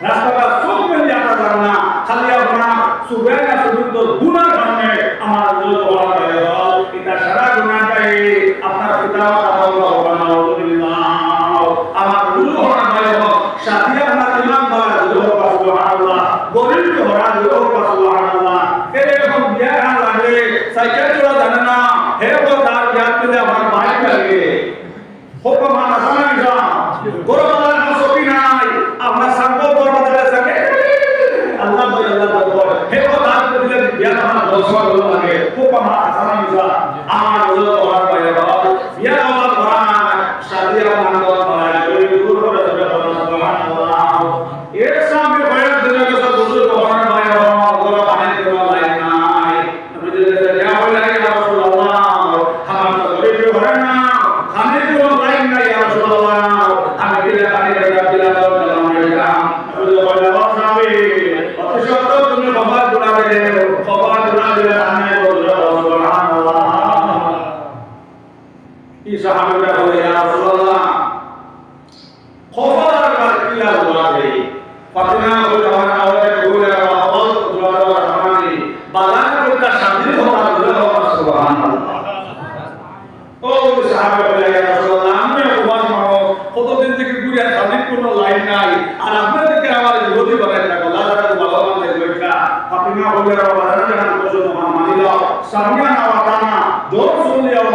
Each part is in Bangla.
রাস্তাটা চোখ মেলে আটা যাবে না, খালি আপনার সুবে না শুধু গুনার কারণে আমার দুটো হওয়া গেল। এটা সারা গুনাহটাই আপনার পিতা আল্লাহ আলহামদুলিল্লাহ আমার দুটো হওয়া গেল। সাথে আপনার ইমাম বাবা দুটো সুবহানাল্লাহ, গরিব হওয়া দুটো সুবহানাল্লাহ। এরকম বিয়া গান লাগে সাইকেল চলা জানে না, হে ও তার ইয়াদ পেলে আমার বাইক লাগে হুকুম আসানা নিশা গোরবালা নসকি নাই আপনার সাঙ্গ বড়বাজারে থাকে আল্লাহ ভাই হে ও তার পেলে বিয়া আমার দশবার লাগে হুকুম আসানা নিশা আমার বলো তোমার বাইরে বাবা বিয়া বাবা কোরআন শাদিয়া মানব হয় গুরু করে দেবে সুবহানাল্লাহ। এর সামনে বয়ান দিলে তো বুজুর্গ কোরআন ভাই গোরা পানি দেওয়া লাইন নাই নবী দিলে ইয়া বলে ইয়া রাসূলুল্লাহ আমার তো গরিব হয় না খানে দেওয়া লাইন নাই ইয়া রাসূলুল্লাহ আমি দিলে পানি দেওয়া দিলা দাও দিলাম নবী বলে ওয়াসাবি অতিশত তুমি বাবা দুলাবে বাবা দুলাবে আমি বলবো সুবহানাল্লাহ। এই সাহাবীরা বলে ইয়া রাসূলুল্লাহ খবর আর কিলা দুলাবে ফাতিমা বলে আমার আওয়াজে বলে আওয়াজ দুলাবে রহমানি বালার কোটা শান্তি হওয়া দুলাবে সুবহানাল্লাহ। ও সাহাবা বলে ইয়া রাসূলুল্লাহ আমি ওয়াজ মারো কতদিন থেকে ঘুরে খালিদ কোনো লাইন নাই আর আপনাদেরকে আমার বিরোধী বানাই থাকো লাদাটা ভগবান দেখবেটা। ফাতিমা বলে বালার জান কোসো তোমার মানিলা সামিয়া না ওয়াতানা জোর শুনলে আর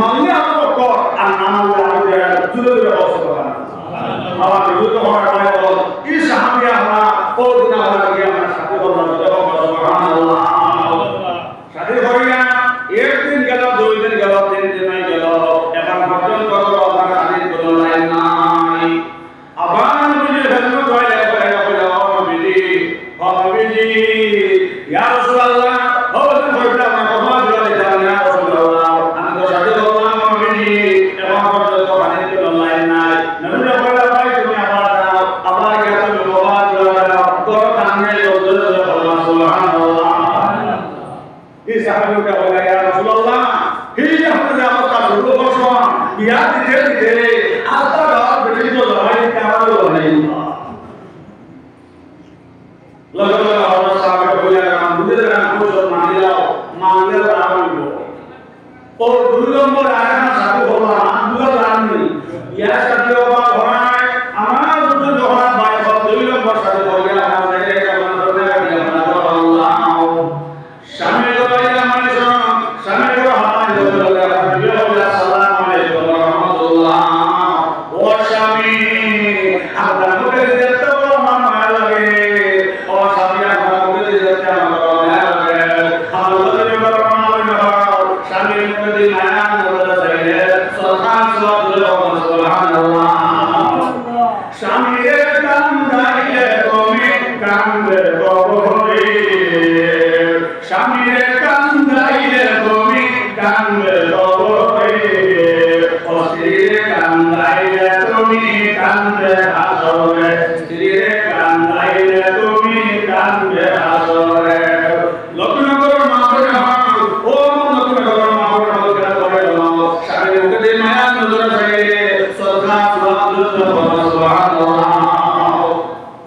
মানলিয়া তো কর আর না মানলে আমি জুলে জুলে সুবহানাল্লাহ। আমার বিরোধী হওয়ার পরে বল এই সাহাবী আমরা ও দিনা হওয়ার আগে আমরা সাথে বললাম সুবহানাল্লাহ। সাথে হইয়া একদিন গেল, দুই দিন গেল, তিন দিন গেল, এখন পর্যন্ত আপনার হাদিস কোনো লাইন নাই। আবার নবীজি ফেরত কইলে নবীজি ইয়া রাসূলুল্লাহ বলেন কইটা আমার কথা বলে দেন ইয়া রাসূলুল্লাহ আমি তো সাথে বললাম নবীজি এখন পর্যন্ত হাদিস কোনো লাইন নাই। নবীজি বলে ভাই তুমি আবার দাও, আবার গিয়ে তুমি বাবা বলে দাও তোর কানে বলতে বললাম সুবহানাল্লাহ। এই সাহাবীকে বলে ইয়া রাসূলুল্লাহ হি আপনি অবস্থা শুরু করছেন বিয়া দিতে দিতে আল্লাহ আর বেটি তো লড়াই কামাল হই লগা আমরা সাহাবীকে বলে রাম বুঝে রাম কোসো মানলে রাম ও দুই নম্বর আয়াত সাথে বললাম দুই রামনি ইয়া সাথে বাবা ঘরায় আমার দুই ঘরা ভাই সব দুই নম্বর সাথে বলে আমরা এটা বানাতে হবে আল্লাহ শামিল করাইয়া মানে শামিল করা হয় আসসালামু আলাইকুম ওয়া রাহমাতুল্লাহ ও শামি আপনার মুখে দেখতে বড় মায়া লাগে ও শামি আপনার মুখে দেখতে আমার মায়া লাগে আমার মুখে বড় মায়া লাগে শামি মুখে দি মায়া বলে চাইলে সুবহানাল্লাহ শামি এর কাম দাইলে তুমি কান্দে কবরে স্বামীর কান্দাইলে তুমি কান্দে কবরে স্ত্রীর কান্দাইলে তুমি কান্দে হাসরে স্ত্রীর কান্দাইলে তুমি কান্দে হাসরে। লক্ষ্মীনগর মাহরে ও লক্ষ্মীনগর মাহরে বলতে করে স্বামীর মুখে দিয়ে মায়া নজর চাইলে সুবহানাল্লাহ।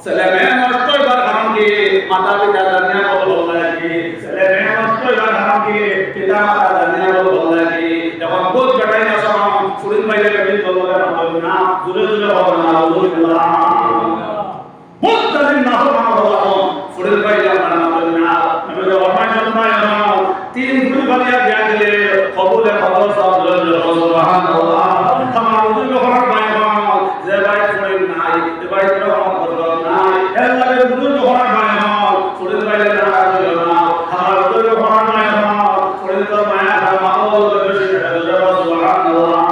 ছেলে নষ্ট এবার কারণ কি মাতা পিতা জানিয়া বলবো নাকি ছেলে নষ্ট এবার কারণ কি পিতা মাতা জানিয়া বলবো নাকি যখন বোধ বেটাই না সব ফুরিন বাইরে বেটি বলবো না জুড়ে জুড়ে হবে না আলহামদুলিল্লাহ মুস্তাদিন না হবে না ফুরিন বাইরে আপনারা না বলবেন না আমি যে অমায় সন্তান তিন দুই বালিয়া বিয়া দিলে কবুলে খবর সব জয় সুবহানাল্লাহ। আমার উদ্যোগ হওয়ার ভাই যে ভাই ফুরিন নাই যে ভাই নাই এলাকে দুটো হওয়ার ভাই ফুরিন বাইরে না আসলে না আমার উদ্যোগ হওয়ার ভাই ফুরিন তো মায়া মাহবুব বেশি সুবহানাল্লাহ।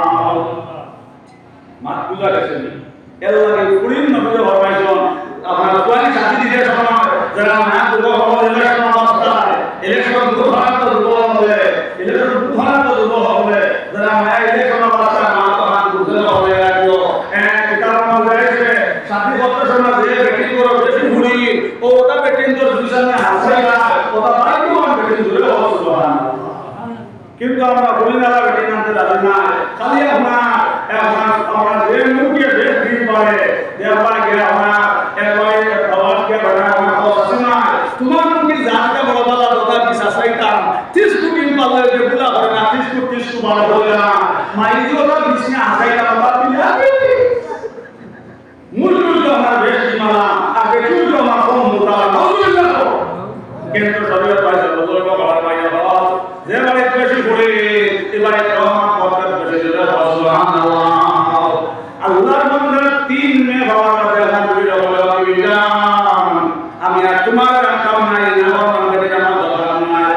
মাত পূজা গেছেন এলাকে ফুরিন নবী হওয়ার ভাই আপনার কোয়ালি সাথী দিতে সময় যারা মায়া দুটো হওয়ার ইলেকশন অবস্থায় ইলেকশন দুটো হওয়ার তো দুটো হবে ইলেকশন দুটো হওয়ার তো দুটো হবে যারা মায়া ইলেকশন অবস্থায় মা তো হাত দুটো হবে রাখলো সাথী কত সময় যে বেটিং করো বেশি ঘুরি ওটা বেটিং করে দুইজনে হাসাইলা ওটা বাইরে ওটা বেটিং করে সুবহানাল্লাহ। কিন্তু আমরা বলি না বেটিং আনতে জানি না খালি আমরা যে মুখে বেশ দিন পারে দেওয়া গিয়ে আমরা সুবহান হইলা মাইজোরা বিছনা আসাইলা বাবা পিলা মুলুল আমার বেশি মালা আগে চুল আমার কম মোটা নাউজুবিল্লাহ কিন্তু শরীয়ত পাইছে বদল করার পাইয়া বাবা যে বারে বেশি পড়ে এবারে রহমান করতে বেশি দিলে সুবহানাল্লাহ আল্লাহর বান্দা তিন মে বাবা কাছে আলহামদুলিল্লাহ বলে আমি আর তোমার কাম নাই না আমার কাছে আমার দরকার নাই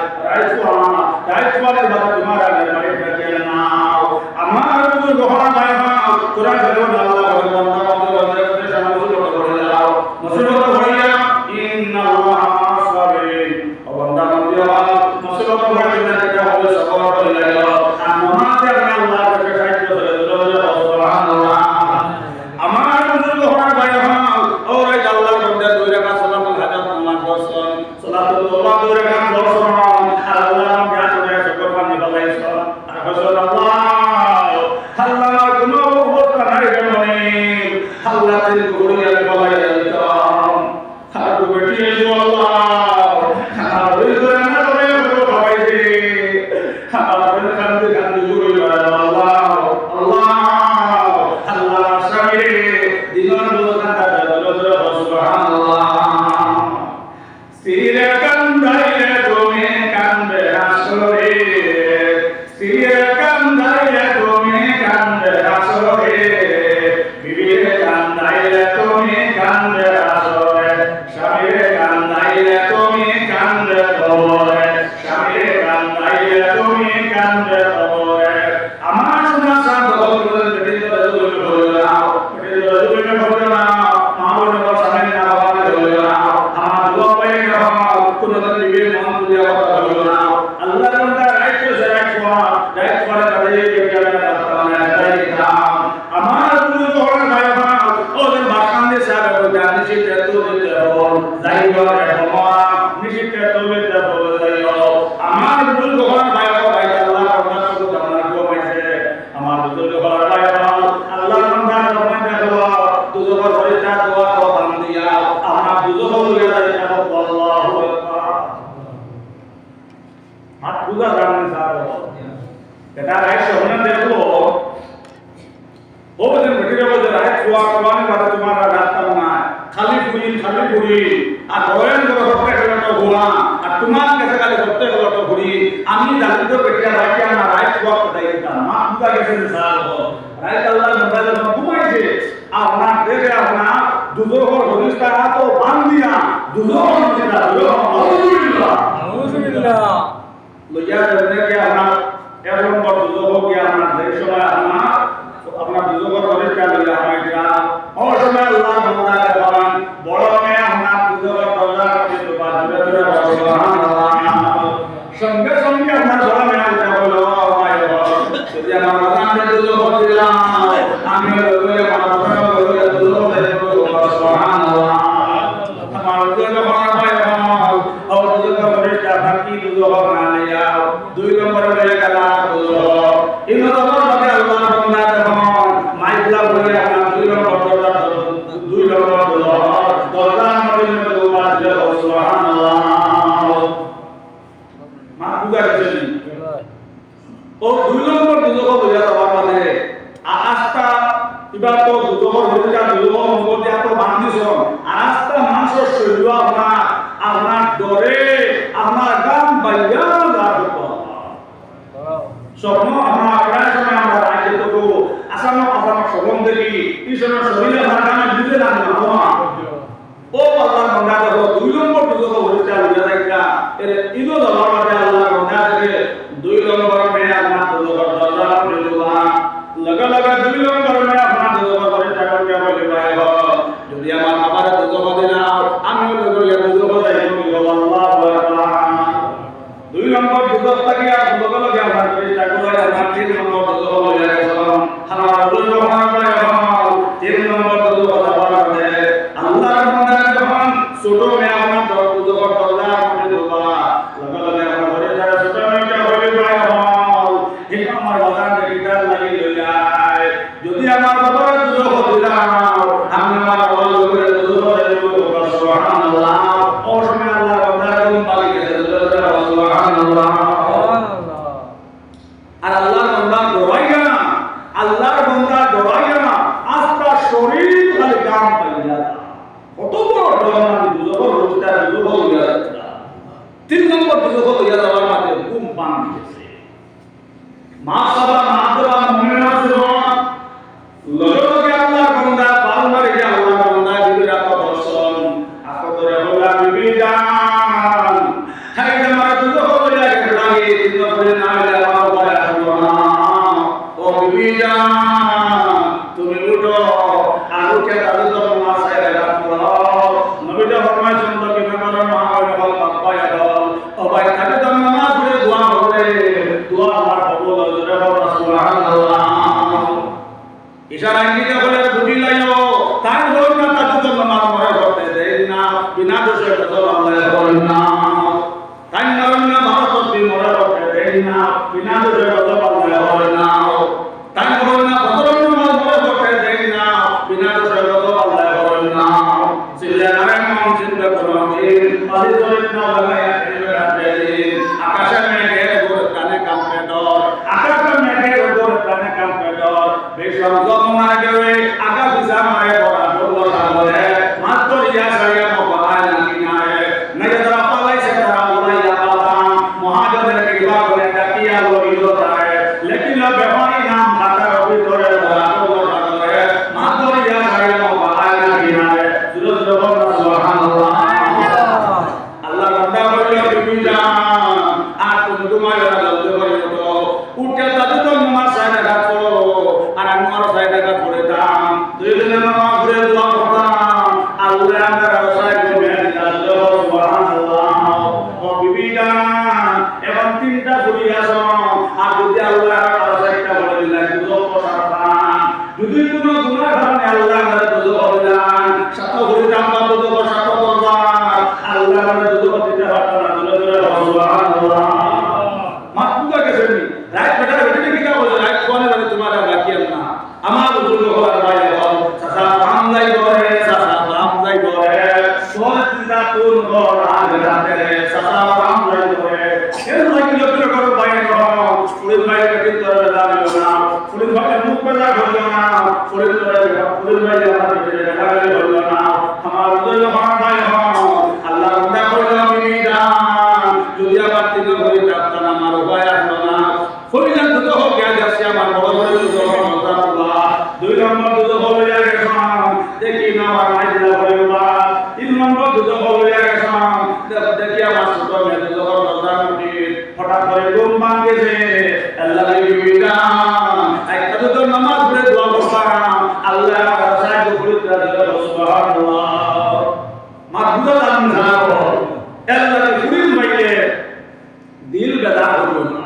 রাইতওয়ালের বাবা তোমার আগে বাড়ি থেকে নাও আমার বুঝ গহনা নাই না তোরা চলো আল্লাহ বলে বান্দা বান্দা বলে সামনে করে দাও মুসিবত হইয়া ইন্নাল্লাহ সাবির ও বান্দা বান্দা মুসিবত হইয়া যেটা হবে সফল করে দাও আর নামাজে আল্লাহ কাছে সাহায্য করে দাও সুবহানাল্লাহ আমার বুঝ গহনা ভাই ও রাই আল্লাহ বন্দা দুই রাকাত সালাতুল হাজাত নামাজ পড়ছেন সালাতুল ওয়া দুই রাকাত পড়ছেন আর আল্লাহ জ্ঞান করে শুকর পানি বলাইছ আর হযরত আল্লাহ আল্লাহ কোন অবস্থা নাই জানেন আল্লাহ দিন গড়িয়া বলাই দিতাম আর বেটি আল্লাহ আর ওই করে না করে ভাবাইছে আর কান্দে কান্দে গড়িয়া আল্লাহ আল্লাহ আল্লাহ সামিরে দিনের বলতা দাদা সুবহানাল্লাহ সিরে কান্দাইলে তুমি কান্দে আসরে সিরে কান্দাইলে তুমি কান্দে আসরে বিবিরে কান্দাইলে তুমি কান্দে আসরে স্বামীরে কান্দাইলে তুমি কান্দে কবরে স্বামীরে কান্দাইলে তুমি কান্দে কবরে আমার সোনা সাদ বলতে বেটি দরজুল বললাম বেটি দরজুল বললাম মামুন বসানে না বাবা বললাম আমার দোয়াই না কোন দিকে মন দিয়া কথা বললাম আল্লাহ বান্দা রাইট তো রাইট করে তাদের কেমন রাস্তা রাইতাম আমার পুরো ঘর ভাই ওদের বাসান্দে সাহেব জানি সে তো দিতে হল যাইবা রহমা নিশিতে তো দিতে হল যাইও আমার পুরো ঘর ভাই আল্লাহ আপনার শুধু জানার গো পাইছে আমার পুরো ঘর ভাই আল্লাহ বান্দা রহমান দেখো তুজো ঘরে যা দোয়া তো বান্দিয়া আমার তুজো হইয়া যায় আল্লাহু আকবার হাত পূজা জানেন স্যার এটা রাইট শোনা দেখো ও বলেন বেটিরা বলে রাইট কুয়া কুয়ানি বাদে তোমার রাস্তা না খালি পুরি আর দয়েন করে সবকে গেলটো ঘোড়া আর তোমার কাছে খালি সবকে গেলটো ঘুরি আমি জানি তো বেটিরা রাইট না রাইট কুয়া কোথায় দিতাম মা পূজা গেছে স্যার রাইট আল্লাহ মন্দালে ঘুমাইছে আপনার দেখে আপনার দুজোহর হরিস্তা তো বান্দিয়া দুজোহর মদিনা আলহামদুলিল্লাহ আলহামদুলিল্লাহ লইয়া দেখে আপনার এরকম বড় দুজোহ কি আপনার দেশরা আপনার দুজোহর হরিস্তা লইয়া আমাইটা ও সময় আল্লাহ মন্দালে বলেন বড় মেয়ে আপনার দুজোহর দরজা করে তো বাজবে সুবহানাল্লাহ সঙ্গে সঙ্গে আপনার বড় মেয়ে উঠে বলো ভাই যদি আমার বাগানে দুজোহর দিলাম আমি লইয়া মাথা লইয়া দুজোহর দেব সুবহানাল্লাহ আমার দুজোহর ভাই ও দুজোহর হরিস্তা বাকি দুজোহর না লিয়া দুই নম্বর হয়ে গেল দুজোহর ইনো নম্বর বাকি আল্লাহ বান্দা যখন মাইকলা বলে আপনার দুই নম্বর দরজা মদিনা তো বাজে সুবহানাল্লাহ মা পূজা করেছেন ও দুই নম্বর দুজোহর হইয়া যাওয়ার বাদে আস্তা এবার তো দুজোহর হইয়া দুজোহর নম্বর দিয়া তো বান্দিছ আস্তা মানুষের শরীর আপনার ডরে আপনার গান বাইয়া যাবে স্বপ্ন আমরা প্রায় সময় আমরা রাজ্যে তো আসামে আপনার স্বপ্ন দেখি কৃষ্ণের শরীরে ভাগানে বুঝে না ও আল্লাহ বান্দা দেখো দুই নম্বর দুজোহর হইয়া যাইতা এর ইদো দেওয়ার বাদে আল্লাহ বান্দা দেখে দুই নম্বর মেয়ে আপনার দুজোহর দরজা খুলে দিলাম লগা দুই নম্বর মেয়ে আপনার দুজোহর করে টাকা বলে ভাই যদি আমার বাবার দুজোহর দিলাম আমি লগা দুজোহর যাইব আল্লাহু আকবার দুই নম্বর দুজোহর থাকিয়া লগা আমার চেষ্টা করে আমার তিন নম্বর দুজোহর হয়ে গেল আমার দুজোহর ভাই তিন নম্বর দুজোহর কথা বলে আল্লাহ বান্দা যখন ছোট মেয়ে আমার দুজোহর দরজা খুলে দিবা লগা আমার ঘরে যারা ছোট মেয়েটা বলে ভাই এই আমার বাগান গিটার লাগি লইলাই যদি আমার বাবার দুজোহর দিলাম আমি আমার বাবার করে দুজোহর দেব সুবহানাল্লাহ ও সময় আল্লাহ বান্দা কোন পালি গেছে সুবহানাল্লাহ আর আল্লাহ কত বড় ডলার দুজোর রোজটা দুজোর হইয়া যাচ্ছে 3 নম্বর দুজোর হইয়া যাওয়ার মাঝে ঘুম পান দিয়েছে মা সাবা মা দেবা মুমিনা জীবন লগে আল্লাহ বান্দা পাল মারে যে আল্লাহ বান্দা বিবিরা তো দর্শন আকতরে হলা বিবিজান হাই আমার দুজোর হইয়া গেছে লাগে দিন করে না হইলা বাবা আল্লাহ ও বিবিজান তুমি উঠো আর উঠে দাদু তো মাসায় রাখো নবীটা ফরমায় সুন্দরকে মেমোরাল মহাবীর হল বাবা হল ও ভাই তাকে তো নামাজ পড়ে দোয়া করে দোয়া আমার কবুল হয়ে যাবে সুবহানাল্লাহ ইশারা ইঙ্গিতে বলে বুঝি লাইও তাই হল না তাকে তো নামাজ পড়ে করতে দেন না বিনা দোষে তো আল্লাহ করেন না তাই নরম না ভারত তুমি মরে করতে দেন না বিনা দোষে তো আল্লাহ করেন না তাই নরম না ভদ্র নামাজ পড়ে করতে দেন না বিনা দোষে তো আল্লাহ করেন না সিল্লা নারায়ণ চিন্তা করুন আদি জলিত না লাগায়া এবেরা দেন আকাশে মেঘে গোর কানে কামপে ডর আকাশে মেঘে গোর কানে কামপে ডর বেশম যমুনা গেলে আকাশ জামায় বড় ডোর সাগরে মাত্র ইয়া সারিয়া মবাই নাকিনায় নয়দরা পালাইছে তারা উড়াইয়া পাতা মহাজনের কিবা করে ডাকিয়া লইল তারে লেকিন বেহারি নাম খাতার ভিতরে বড় ডোর সাগরে মাত্র ইয়া সারিয়া মবাই নাকিনায় সুবহানাল্লাহ আল্লাহ বান্দা বলে বিবিজান আর তুমি তোমার জলদি করে উঠো উঠে দাদু তো নামাজ সাইডে রাখো আর আমি আমার সাইডে রাখা পড়ে দাম দুই দিনে নামাজ পড়ে দোয়া করতাম আল্লাহ আমার সাইডে মেয়ে দিল সুবহানাল্লাহ ও বিবিজান এখন 3টা ফুলি আসো আর যদি আল্লাহ আর সাইডটা বলে দিলেন দুটো প্রসারতাম যদি কোনো গুনাহ কারণে আল্লাহ আমাদের দুটো বলেন সাত ফুলি দাম দুটো সাত করবার আল্লাহ আমাদের দুটো দিতে পারতো না সুবহানাল্লাহ মাতবুকা গেছে নি রাত বেটা বেটি কি বলে রাত কোনে বলে তোমার বাকি না আমার বুজুর্গ হওয়ার ভাই বল সাসা আমলাই করে সাসা আমলাই করে সোল চিন্তা তুল কর আজ রাতে রে সাসা আমলাই করে এর লাগি যত্ন করো ভাই ফুলের ভাই বেটি তোর দাঁড়ালো না ফুলের ভাই মুখ পেলা হলো না ফুলের ভাই আমার বেটি লাগালে হলো না আমার বুজুর্গ হওয়ার ভাই আল্লাহ রব্বা করলো মিজান যদি আবার তিন করে ডাক্তার আমার উপায় আসলো না ফরিদান দুটো হোক গিয়া যাচ্ছে আমার বড় বড় দুটো আল্লাহ 2 নম্বর দুটো হলো গেছে দেখি না আমার মাইজলা পরিবা 3 নম্বর দুটো হলো গেছে দেখি আমার ছোট মেয়ে দুটো প্রধানমন্ত্রী হঠাৎ করে ঘুম ভাঙেছে আল্লাহ বিবিজান একটা দুটো নামাজ পড়ে দোয়া করতাম আল্লাহ আমার সাহায্য করে দিল সুবহানাল্লাহ মাহবুবা দান জানাবো আল্লাহ ফুরিল বাইলে দিল বেদা হলো না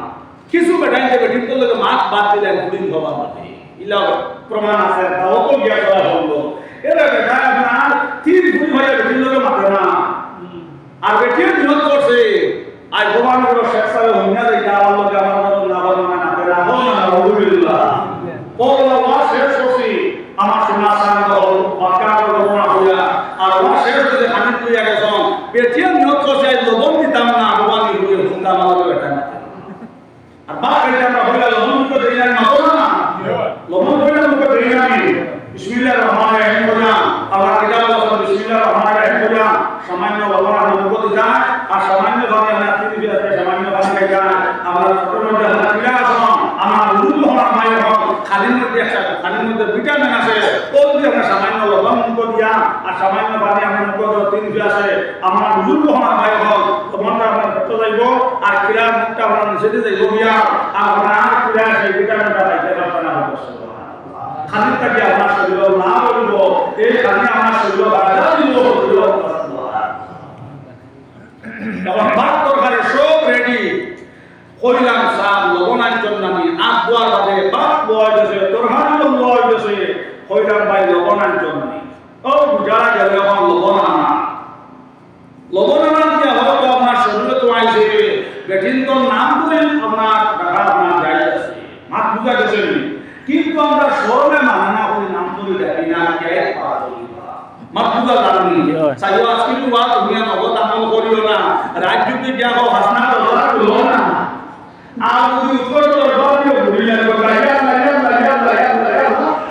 কিছু বেটাইতে বেটিন তো লোকে মাছ বাদ দিলেন ফুরিল বাবা বলে ইলা প্রমাণ আছে তাও তো গিয়া করা হলো এরা বেটা আপনার 3 ফুরি হয়ে বেটিন লোকে মারে না আর বেটিন বিরোধ করছে আজ ভগবান বড় শেখ সাহেব হইনা দেই আমার লোকে আমার মত না বলো না করে হো না আলহামদুলিল্লাহ পগলা ওয়া শেষ করছি আমার সোনা সাঙ্গ হল বাকা করব না হইয়া আর ওয়া শেষ করে খানি তুই আগে সব বেটিন নিয়ত করছে লবণ দিতাম না ভগবান হইয়া হুন্দা মালকে বেটা না আর বাক এটা আমরা হইলা লবণ তো দেই না মাতো না লবণ হইলা মুকে দেই না বিসমিল্লাহির রহমানির রহিম বলা আল্লাহ কিতাব বলে বিসমিল্লাহির রহমানির রহিম বলা সামান্য লবণ আমরা মুকে যায় আর সামান্য ভাবে আমরা তিন বিয়াতে সামান্য ভাবে যায় আমরা ছোট মধ্যে আমরা কিলা আসো আমার রূপ হওয়ার মায়ের হক খালির মধ্যে একটা খালির মধ্যে ভিটামিন আছে কোন দিয়ে আমরা সামান্য লবণ মুকে দিয়া আর সামান্য ভাবে আমরা মুকে তিন বিয়াতে আমার রূপ হওয়ার মায়ের হক তোমারটা আমরা করতে যাইব আর কিলা মুখটা আমরা নিচে যাইব দিয়া আর আমরা কিলা সেই ভিটামিনটা পাইতে পারব না খালিটা কি আমার শরীর না বলবো এই খালি আমার শরীর বাধা দিব তখন ভাত তরকারি সব রেডি কইলাম সাপ লবণাঞ্চল নামি আট দোয়ার বাদে ভাত বয় গেছে তরকারি বয় গেছে কইলাম ভাই লবণাঞ্চল নামি ও বুঝারা গেলে এখন লবণ আনা দিয়ে হয়তো আপনার শরীরে তো আইছে বেটিন তো নাম করে আপনার টাকা আপনার যাই আছে মাত বুঝা গেছে কিন্তু আমরা শরমে মানে না ওই নাম করে ডাকি না কে পাওয়া মাতবুদা জানি সাইও আজকে ওয়া দুনিয়া নগদ আমল করিও না রাজ্যতে গিয়া হো হাসনা দরবার হলো না আর যদি উপর দরবার দিয়ে ঘুরি লাগবে গায়া লাগা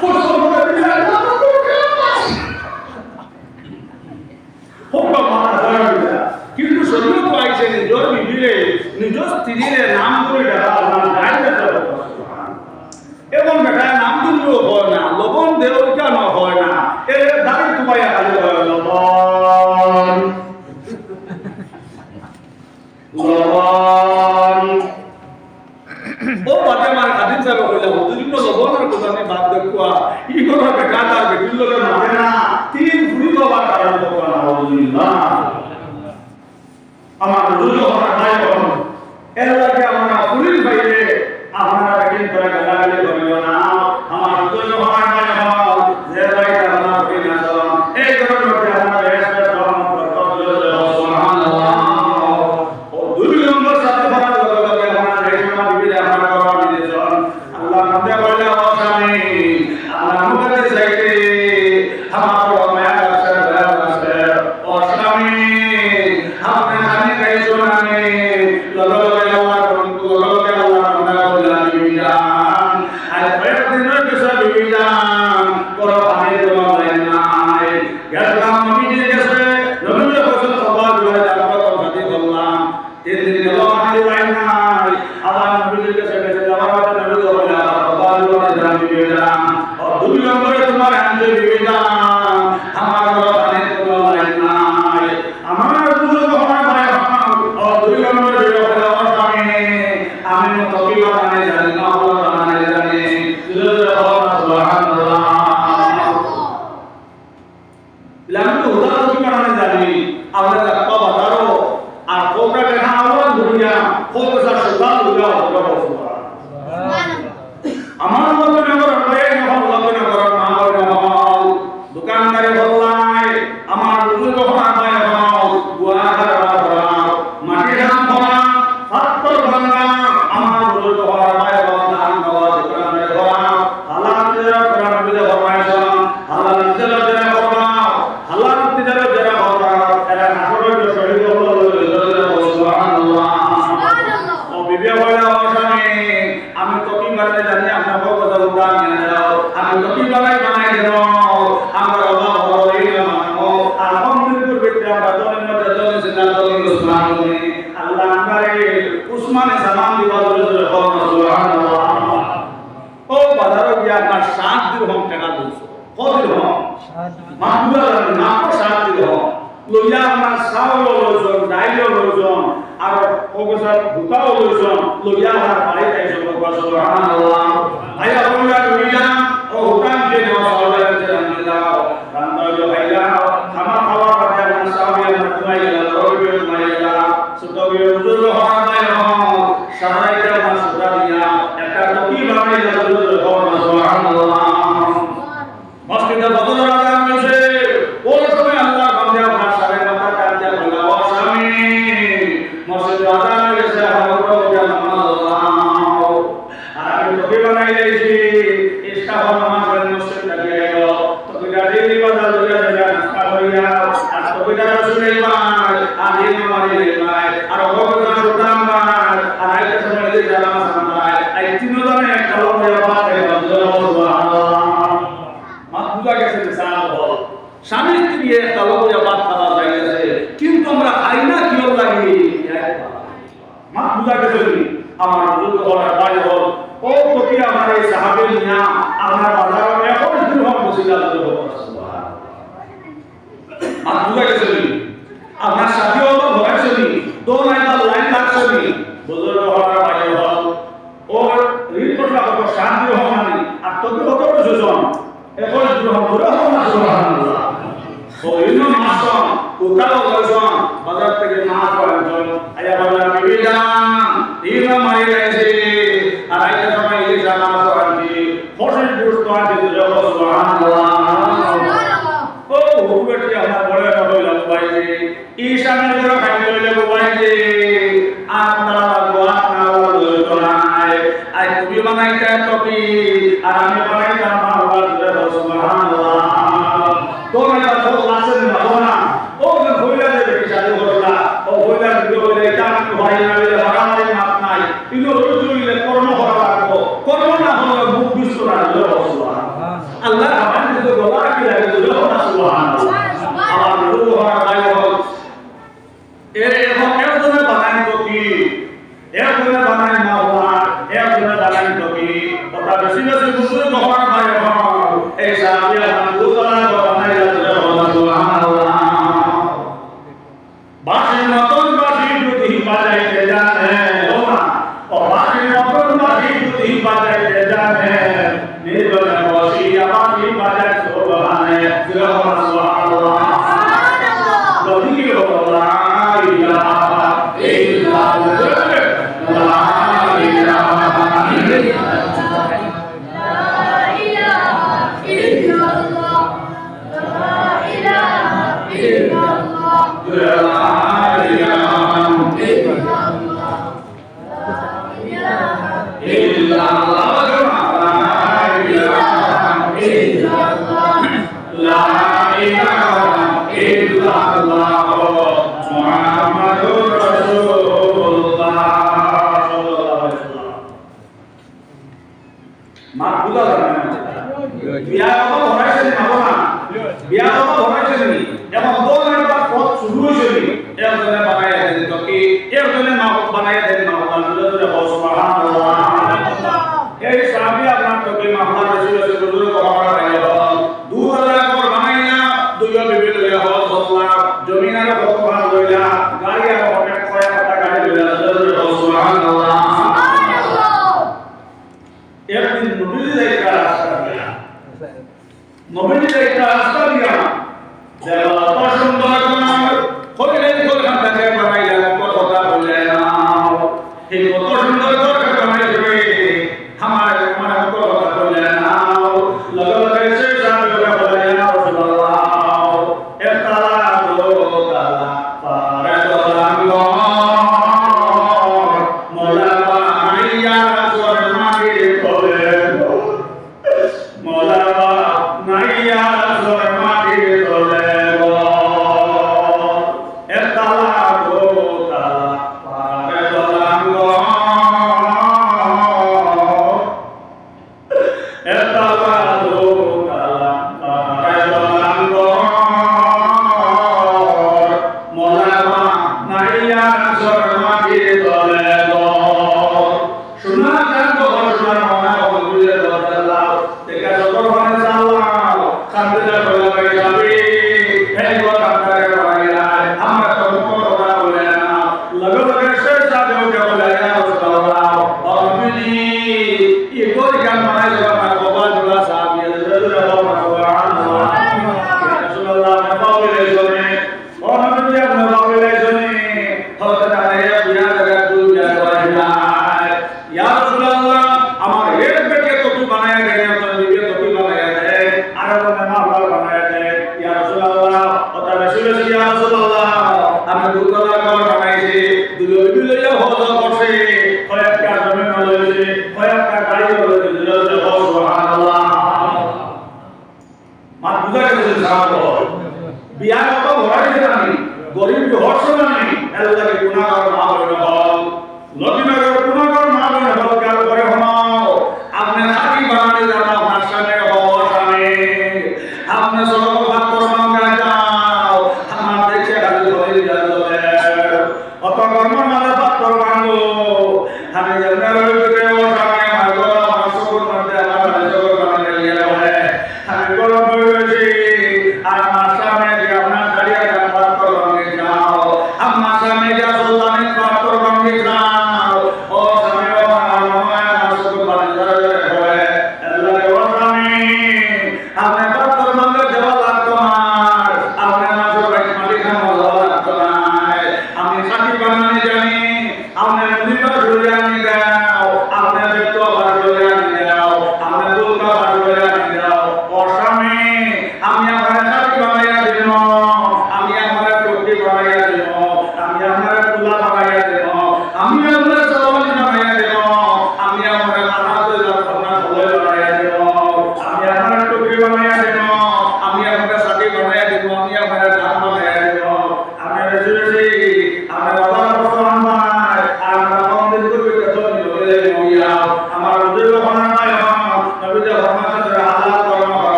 ফুসফুস করে দিলা শরীয়ত আইছে নিজের বিবিরে নিজের স্ত্রীরে নাম করে ডাকা নাম গাইতে এবং বেটা নাম দিলেও হয় না লবণ দেও কেন হয় না এর দাবি তোমায় খালি হয় লবণ লবণ ও বাতে মার খাদিম সাহেব কইলা হুজুরিনো লবণের কথা আমি বাদ দেখুয়া ই করো বেটা তার বেটির লগে মারে না তিন ফুরি বাবার কারণ করা আলহামদুলিল্লাহ আমার হুজুর হওয়ার নাই বলুন এর লাগে আমরা ফুরির বাইরে আপনারা বেটিন করে গালাগালি করিও না আমার হুজুর হওয়ার নাই হও যে বাইরে আমরা কই না তো এই করো মধ্যে আমরা রেসপেক্ট করব সুবহানাল্লাহ ও দুই নম্বর সাথে বলা লগে আমরা রেশমা বিবি আমরা করব দিয়েছেন আল্লাহ মধ্যে বলে ও স্বামী আল্লাহ মধ্যে চাইতে আমার মায়া আছে দয়া আছে ও স্বামী আপনি জানি কাইছো না লগে আল্লাহ বন্ধু লগে আল্লাহ মনে বলে বিবিজান আর কয়েক দিনের কিছু বিবিজান করো পানি দেওয়া যায় নাই গেলাম নবীজি গেছে নবীজি বসে সবার জন্য যাবার কথা বললাম তিন দিন গেল পানি যায় নাই আবার নবীজি গেছে যাওয়ার কথা নবীজি বলে সবার জন্য যান বিবিজান ও দুই নম্বরে তোমার হাতে বিবিজান আমার পানি দেওয়া যায় নাই আমার দুজন আমার ভাই ও দুই নম্বরে বিবিজান আমি তকি বানানে জানি না আল্লাহ বানানে জানি সুবহানাল্লাহ লাম তো হুদা তকি বানানে জানি আমরা লাগবা বাজারো আর কোটা দেখা আওয়াজ দুনিয়া কোটা সুবহান দুনিয়া সুবহানাল্লাহ আমার মত নগর হয় মহল নগর না হয় মহল দোকানদারে বললাই আমার বুজুর্গ হয় হয় মহল গুয়াহার হয় মাটি ধান হয় ফাত্তর ভাঙা আমার বুজুর্গ হয় হয় ধান হয় দোকানদারে হয় হালাল যারা কোরআন বিদে ফরমাইছেন হালাল যারা যারা হয় হালাল যারা যারা হয় এরা নাফরের শরীর হলো সুবহানাল্লাহ ও বিবি বলে ও স্বামী আমি তকি মারতে জানি আপনার কথা বলতে আমি দাও আমি তকি বানাই দেব আমরা আল্লাহ বলেই মানো আলহামদুলিল্লাহ বিতে আমরা দলের মধ্যে দলে জিন্দা দলে উসমানী আল্লাহ আমারে উসমানে সালাম দিবা বলে সুবহানাল্লাহ ও বাজারে গিয়া আপনার 7 দিরহাম টাকা দিছো কত দিরহাম মাহবুবা না 7 দিরহাম লইয়া আমার চাউল লইজন ডাইল লইজন আর ওগসা ভুতাও লইজন লইয়া আমার বাড়ি যাইছো সুবহানাল্লাহ আয়া বললা লইয়া ও হুকাম যে চাউলের যে রান্না দাও রান্না হলো ভাইয়া খামা খাওয়া বাদে আমার সাহাবী আমার তোমাইলা রবিও মাইলা সুতবিও হুজুর হয় সাহাইতে আমার সুদা দিয়া একটা টকি বানাইলা হুজুর সুবহানাল্লাহ মসজিদে বদল রাজা হইছে ওই সময় আল্লাহ বান্দা আপনার সামনে মাথা কাঁদতে বলল ও স্বামী মসজিদে আযান হইছে হযরত জামাল্লাহ আর আমি টকি বানাই লাইছি ইসকা নামাজ মসজিদ লাগিয়ে গেল টকি গাড়ি বাজার লইয়া যায় নাস্তা হইয়া আর টকি দার সুলাইমান আর এই মারি লাই আর ওগো সুলতান আর আইতে সময় দিয়ে জামা সামলাই এই তিনজনে একটা লম্বা পাতে বন্ধ সুবহানাল্লাহ বুঝা গেছে মিসাল হল স্বামী স্ত্রী একটা লম্বা বাত খাওয়া যাইতেছে কিন্তু আমরা খাই না কি লাগি মা বুঝা গেছে আমার বুজুর্গ হওয়ার কাজ হল ও টকি আমার এই সাহাবে নিয়া আপনার বাজারে এখন দিরহাম মসজিদে সুবহানাল্লাহ মা বুঝা গেছে আপনার সাথে হলো ভরাইছনি দো লাইন লাগছনি বুজুর্গ হওয়ার কাজ হল ও রিপোর্টটা কত 7 দিরহাম মানে আর টকি কত বুঝছন এখন দিরহাম পুরো হলো সুবহানাল্লাহ ও ইনো মাসন উকাল লইছন বাজার থেকে মাছ আনছন আয়া বলা বিবিজান ইনো মারি গেছে আর আইতে সময় এই জানা মাছানটি ফসল গুরুত্ব আছে সুবহানাল্লাহ ও হুকুমটি আমার বড় বড় ভাইজি ঈশানের করে খাইতে লাগো ভাইজি আপনারা গোয়া না লইত নাই আই তুমি বানাইতে টকি আর আমি বানাইতাম মাওলা সুবহানাল্লাহ তোমরা তো ক্লাসে না ও কইলা যে বিশাল করলা ও কইলা যে বলে কাম ভাই না বলে হারামে মাপ নাই ইনো রুজুইলে কর্ম করা লাগবো কর্ম না হলে মুখ বিসরা সুবহানাল্লাহ আল্লাহ আমাদের তো গলা কি লাগে সুবহানাল্লাহ আমার রূহ হওয়ার গায় হল এর এখন Yalla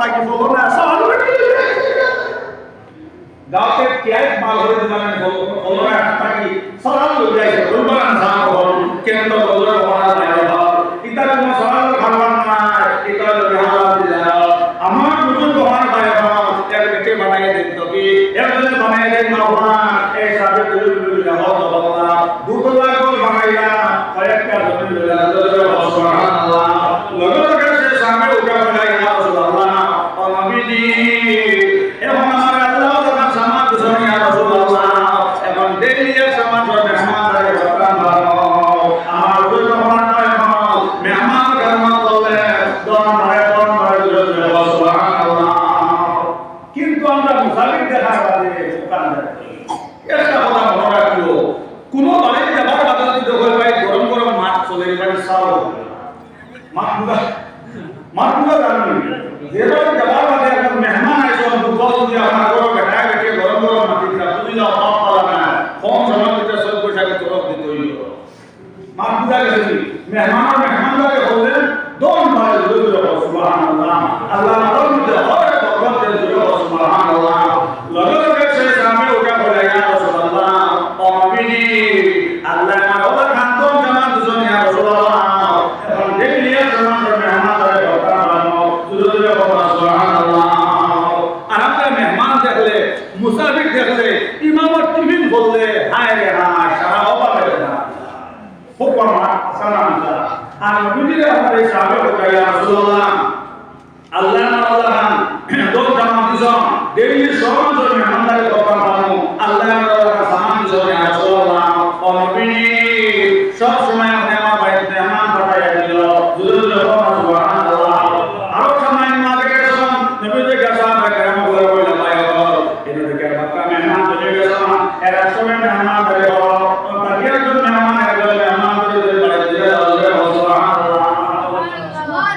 কি বলবো না গাঁৱতে কেয়াই মাল হয়ে দিলাম বলরা থাকি সরাল লই যাইছে বলবান জান হল কেন্দ্র বলরা বড় নাই হল ইতা কোন সরাল খাবার না ইতা হালাল দিলা আমার বুজুর্গ হওয়ার ভাই হল এক বেটে বানাই দেন তো কি একজন বানাই দেন মাওলা এই সাথে দুই দুই হল বাবা দুতলা গোল বানাইলা কয়েকটা জমি লইলা সুবহানাল্লাহ লগে লগে সে সামনে উঠা বানাই না সুবহানাল্লাহ ও নবীজি এবং আমার আল্লাহ তাআলা সামান দুজন ইয়া রাসূলুল্লাহ এবং দেলিয়া সামান ধরে মেহমানদারি করতাম ভালো আমার বুজুর্গ হওয়ার ভাই হল মেহমান কারমা করলে দন ভাই সুবহানাল্লাহ কিন্তু আমরা মুসাফির দেখার বাদে দোকান দেখি একটা কথা মনে রাখলো কোন বাড়িতে যাবার বাদে দেখো ভাই গরম গরম মাছ চলে এবারে সাও মাছগুলো জানি যেভাবে যাবার বাদে এখন মেহমান আইসো দুধ দিয়ে আমার গরম বেটা বেটে গরম গরম মাটি দিলা তুই যাও পাপ পালা না কম সময় দিতে সব পয়সাকে তরফ দিতে হইল মাছগুলো গেছি মেহমানকে বললেন দম ভাই সুবহানাল্লাহ আল্লাহ নাম মধ্যে হয় বরকত দেন সুবহানাল্লাহ লগে লগে সে সামনে উঠা বলে ইয়া রাসূলুল্লাহ ও নবীজি আল্লাহ মাওলা খানতম জামান দুজন ইয়া রাসূলুল্লাহ এখন দেখলিয়া জামান মেহমান ধরে কথা বলো দুজনে বলো সুবহানাল্লাহ আর আমরা মেহমান দেখলে মুসাফির দেখলে ইমামত টিফিন বললে হায় রে হায় সারা অবাক হয়ে যায় খুব সালাম আর নবীজি আমাদের সাহাবে বলে ইয়া রাসূলুল্লাহ আল্লাহ মাওলা দো জামান দুজন দেরি সমান ধরে মেহমানদারি কথা বলো আল্লাহ মাওলা সামান দুজন ইয়া রাসূলুল্লাহ ও নবীজি সব সময় আপনি আমার বাড়িতে মেহমান পাঠাইয়া দিল দুজনে বলো সুবহানাল্লাহ আর সময় মাঝে গেছেন নবীজি গাছা কেরাম বলে বলে ভাই হল এটা দেখে বাক্কা মেহমান চলে গেছেন এর সময় মেহমান ধরে হল তাকিয়া জন মেহমান একজন মেহমান ধরে বাড়িতে দিলে সুবহানাল্লাহ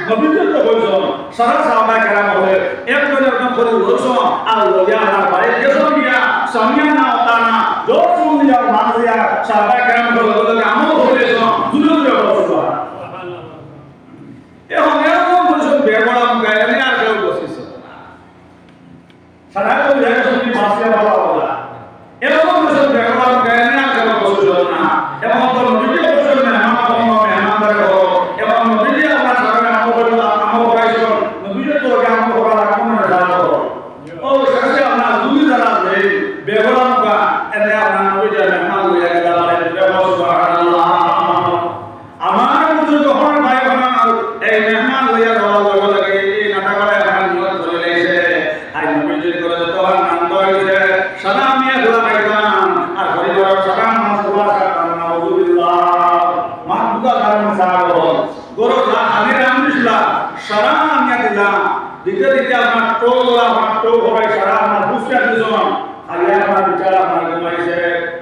নবীজি তো বলছেন সারা সাহাবা কেরাম বলে একজন একজন করে বলছেন আর লোকে আমার বাড়িতে গেছেন গিয়া সামিয়া না হতা না জোর শুন দিয়া মান দিয়া সাহাবা কেরাম বলে বলে আমও বলেছেন দুজনে বলো সুবহানাল্লাহ এখন এরকম বলছেন বেগড়াম গায়নে আর কেউ বসেছে সারা তো জায়গা শুনি মাসে বলা বলা এরকম বলছেন বেগড়াম গায়নে আর কেউ বসেছে না এবং তো নবীজি বলছেন মেহমানদার করো এবং নবীজি আপনার সামনে আমও বলাইছেন নবীজি তো জ্ঞান করা রাখুন না জানো ও শেষে আপনার দুই যারা আছে বেগড়াম গা এনে আপনার নবীজি মেহমান হয়ে গেল সুবহানাল্লাহ আমার বুজুর্গ হন ভাই হন এই মেহমান হইয়া যাওয়ার লগে লগে এই নাটাকলে আমার নিয়ত চলে গেছে আর নবীজির করে তোহার নাম হইছে সালাম নিয়ে দোয়া পাইতাম আর পরিবারের সালাম দোয়া করতাম নাউযুবিল্লাহ মাহবুবা কারণ সাহাব গরো যা আমি রামদিসলা সালাম নিয়ে দিলাম দিতে দিতে আমার টোলা আমার টো হয় সালাম আমার বুঝতে দিছন আল্লাহ আমার বিচার আমার ঘুমাইছে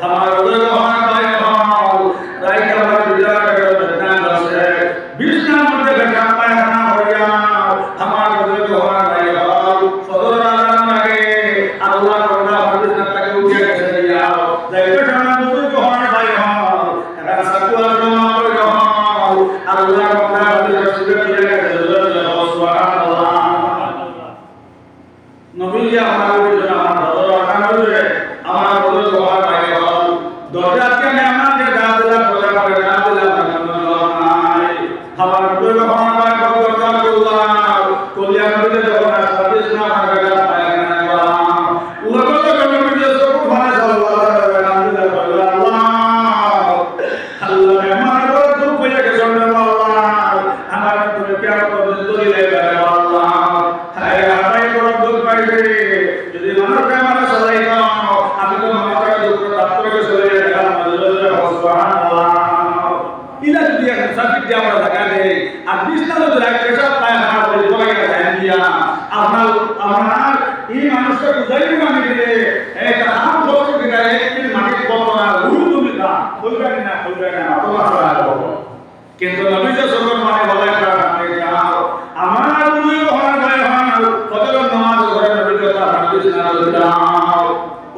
আমার ওদের হন ভাই হন রাইতে আমার বিচার বিষ্ণার মধ্যে বেটা পায়খানা হইয়া আমার ওদের হন ভাই হন সদর রাজার লাগে আল্লাহ কোনটা বিষ্ণার তাকে উঠে গেছে দিয়া যাইতে জানা বুজুর্গ হন ভাই হন এটা সাকুয়া জমা করে হন আল্লাহ কোনটা বিষ্ণার সুযোগ দিয়ে গেছে সুবহানাল্লাহ নবীজি আমার ওদের আমার সদর রাজার আমার বুজুর্গ হন ভাই হন দরজাকে মেহমানকে ডাক দিলা প্রজা করে ডাক দিলা খাবার করে হওয়ার পর ভগবান আল্লাহ কল্যাণ করে যখন সার্ভিস না করে পায়খানা করা লগতে গভর্নমেন্ট যে সব ভালো আল্লাহ আল্লাহ আল্লাহ মেহমান করে তো কইয়া গেছে আল্লাহ আমার তুমি কি আর করে দিলে আল্লাহ হায় হায় বড় দুঃখ পাইবে যদি মানুষকে আমার সদাই দাও আমি তো মানুষকে দুঃখ ডাক্তারকে চলে গেলাম সুবহানাল্লাহ ইলা যদি এখন সাবিত দিয়ে আমরা লাগা দেই আর বিষ্ণার যদি পেশাব পায়খানা করে বলাই যায় দিয়া আপনার এই মানুষকে বুঝাইবো আমি দিলে একটা আম বছর দিলে একদিন মাটির বর্তনা রুল তুমি না বলবে না তোমার সারা কিন্তু নবীজি সরকার মানে বলাই করা আপনি যাও আমার বুঝিও হন ভাই হন ফজর নামাজ করে নবীজি তার হাদিস না দাও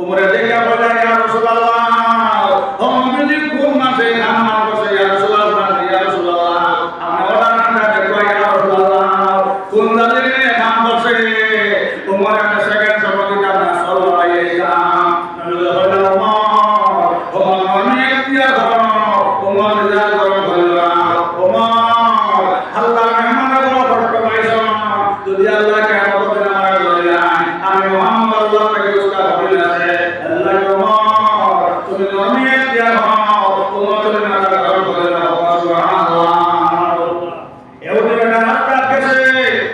উমরে দেখা বলে ইয়া রাসূলুল্লাহ ও নবীজি কোন মাসে নামাজ বসে ইয়া রাসূলুল্লাহ আমরা অর্ডার না দেখো ইয়া রাসূলুল্লাহ কোন দালে নাম বসে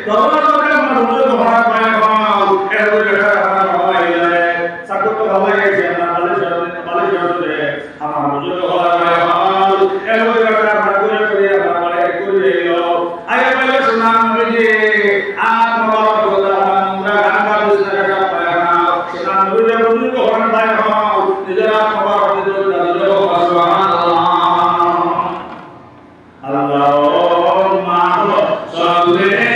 দরবার করে আমরা বুঝে ভাড়া পায় হল এর বেটা আমরা ভাই সাকত ভাই গেছে আমরা বালে জড়তে আমরা বুঝে ভাড়া পায় হল এর বেটা আমরা করে আমরা বালে করে এলো আগে বলে শোনা নবীজি আজ মোবারক কথা আমরা গান বুঝতে রাখা পায় না শোনা নবীজি বুঝে ভাড়া পায় হল নিজেরা মোবারক দিতে দাও সুবহানাল্লাহ আল্লাহুম্মা সাল্লি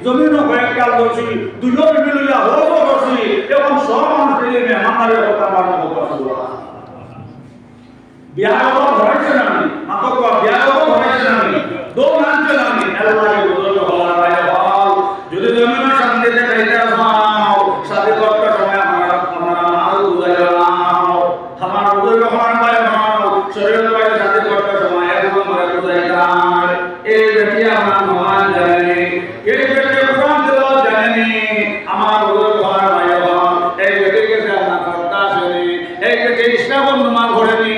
জমিন কয়েককাল বলছি দুজন মিলিয়া হব বসি এবং সব মানুষ মেহমানের কথা বিয়া হয়েছে না মাতক বিয়া হয়েছে না দো মানছে না আল্লাহ যদি জমিন শান্তিতে খাইতে আসমাও সাথে করতে সময় আমরা মাল বুঝাই আমার বুঝে হওয়ার পায় শরীর পায় সাথে করতে সময় একদম মারা বুঝাই এই ব্যক্তি আমার মহান জানে এই ব্যক্তি কোরআন তেলাওয়াত জানেনি আমার বুঝে হওয়ার পায় এই ব্যক্তিকে আমরা করতে আসেনি এই ব্যক্তি ইসলাম নামাজ পড়েনি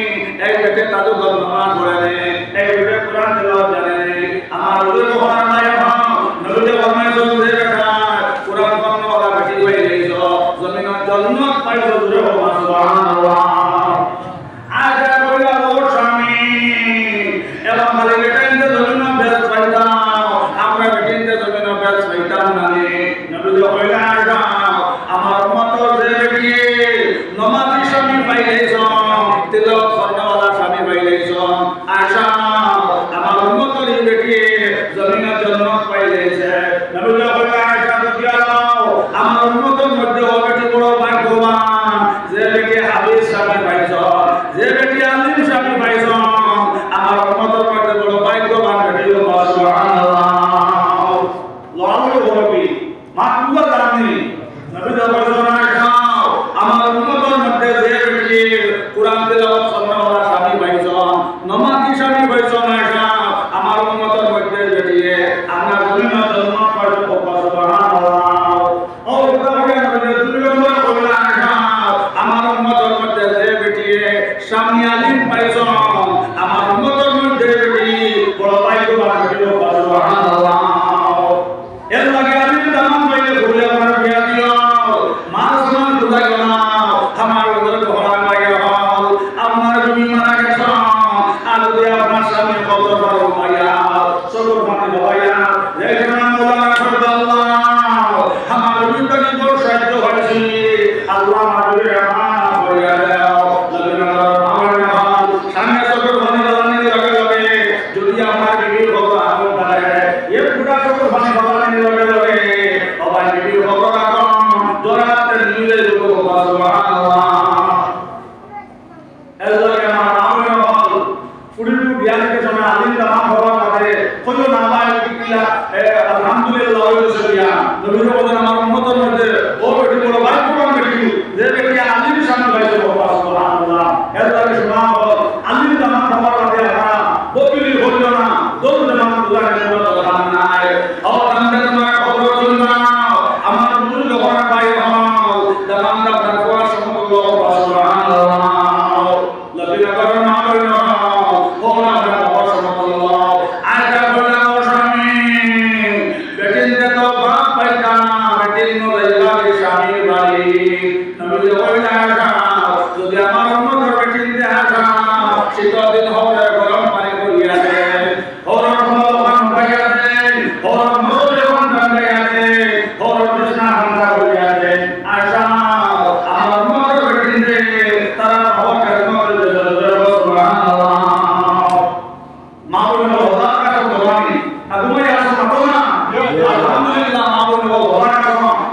এবং খালি বেটাইনতে জমিন বেশ পাইতাম আমরা বেটিনতে জমিন বেশ পাইতাম না রে নবী কইলা আশা আমার উম্মত যে বেটি নমাজি স্বামী পাইলেছ তিলাওয়াত করনেওয়ালা স্বামী পাইলেছ আশা আমার উম্মতের এই বেটি জমিন জন্নত পাইলেছে নবী কইলা আশা দিয়াও আমার উম্মতের মধ্যে ও বেটি বড় ভাগ্যবান যে বেটি হাদিস স্বামী পাইছ যে বেটি আলিম স্বামী পাইছ আমার উম্মতের মধ্যে বড় ভাগ্যবান বেটি সুবহানাল্লাহ লড়াই করবি মাতুবা জানি নবী কইলা আশা আমার উম্মতের মধ্যে যে বেটি কুরআন তেলাওয়াত করনেওয়ালা স্বামী পাইছ নমাজি স্বামী পাইছ না আমার উম্মতের মধ্যে বেটি আমরা জমিন জন্নত পাইছ সুবহানাল্লাহ ও তাহলে নবী নম্বর কইলা আশা আমার উম্মতের মধ্যে যে বেটি স্বামী আলিম পাইছ আমার উম্মতের মধ্যে বেটি বড় ভাগ্যবান বেটি সুবহানাল্লাহ এর লাগে আমি দাম পাইলে ভুলে আমার বিয়া দিও মাস মান খুদাই না আমার ওদের ঘোড়া লাগে হল আমার জমি মারা গেছ আর যদি আপনার সামনে কত বড় ভাইয়া সবর মানে ভাইয়া দেখেন আল্লাহ সুবহানাল্লাহ আমার বিপদে বড় সাহায্য হয়েছে আল্লাহ আমাদের আমার বলিয়া দাও লগিনা আমার হল সামনে সবর মানে জানি লাগে লাগে যদি আমার বিবির কথা আমল করে এ পুরা সবর মানে জানি লাগে লাগে আবার বিবির কথা কম দরাতে নিলে যোগ সুবহানাল্লাহ এলাকে আমার আমল হল পুরিলু বিয়াকে সময় আলিম তামাম হওয়ার কাছে কইলো না ভাই কিলা আলহামদুলিল্লাহ ওই সরিয়া নবী বলেন আমার উম্মতের মধ্যে ও বেটি বড় ভাগ্যবান বেটি যে বেটি আলিম সামনে পাইছে সুবহানাল্লাহ এলাকে শোনা হল আলিম তামাম হওয়ার কাছে আমরা বকিলি হইল না দোল জামান দুলাকে কথা নাই ও আমরা তোমার খবর শুনবা আমার বুজুর্গ ঘর পাই হল দাম দা ফরওয়া সমগ্র সুবহানাল্লাহ লবিনা করুন আমল ওরা খবর সমগ্র আজা বলা স্বামী বেটিন তো বাপ পাইতা বেটিন নো লাইলা স্বামীর বাড়ি নবী কইলা যদি আমার উম্মতের বেটিন দে আসা শীত দিন হবে গরম পানি করিয়া দে ওর ভগবান পাইয়া দে ওর মুসলমান পাইয়া দে ওর কৃষ্ণ হামলা করিয়া দে আশা আমার উম্মতের বেটিন দে তারা ভগবানের মধ্যে সুবহানাল্লাহ মাবুল হওয়া কাছে দোয়ানি আগুমাই আসো মাতনা আলহামদুলিল্লাহ মাবুল হওয়া কাছে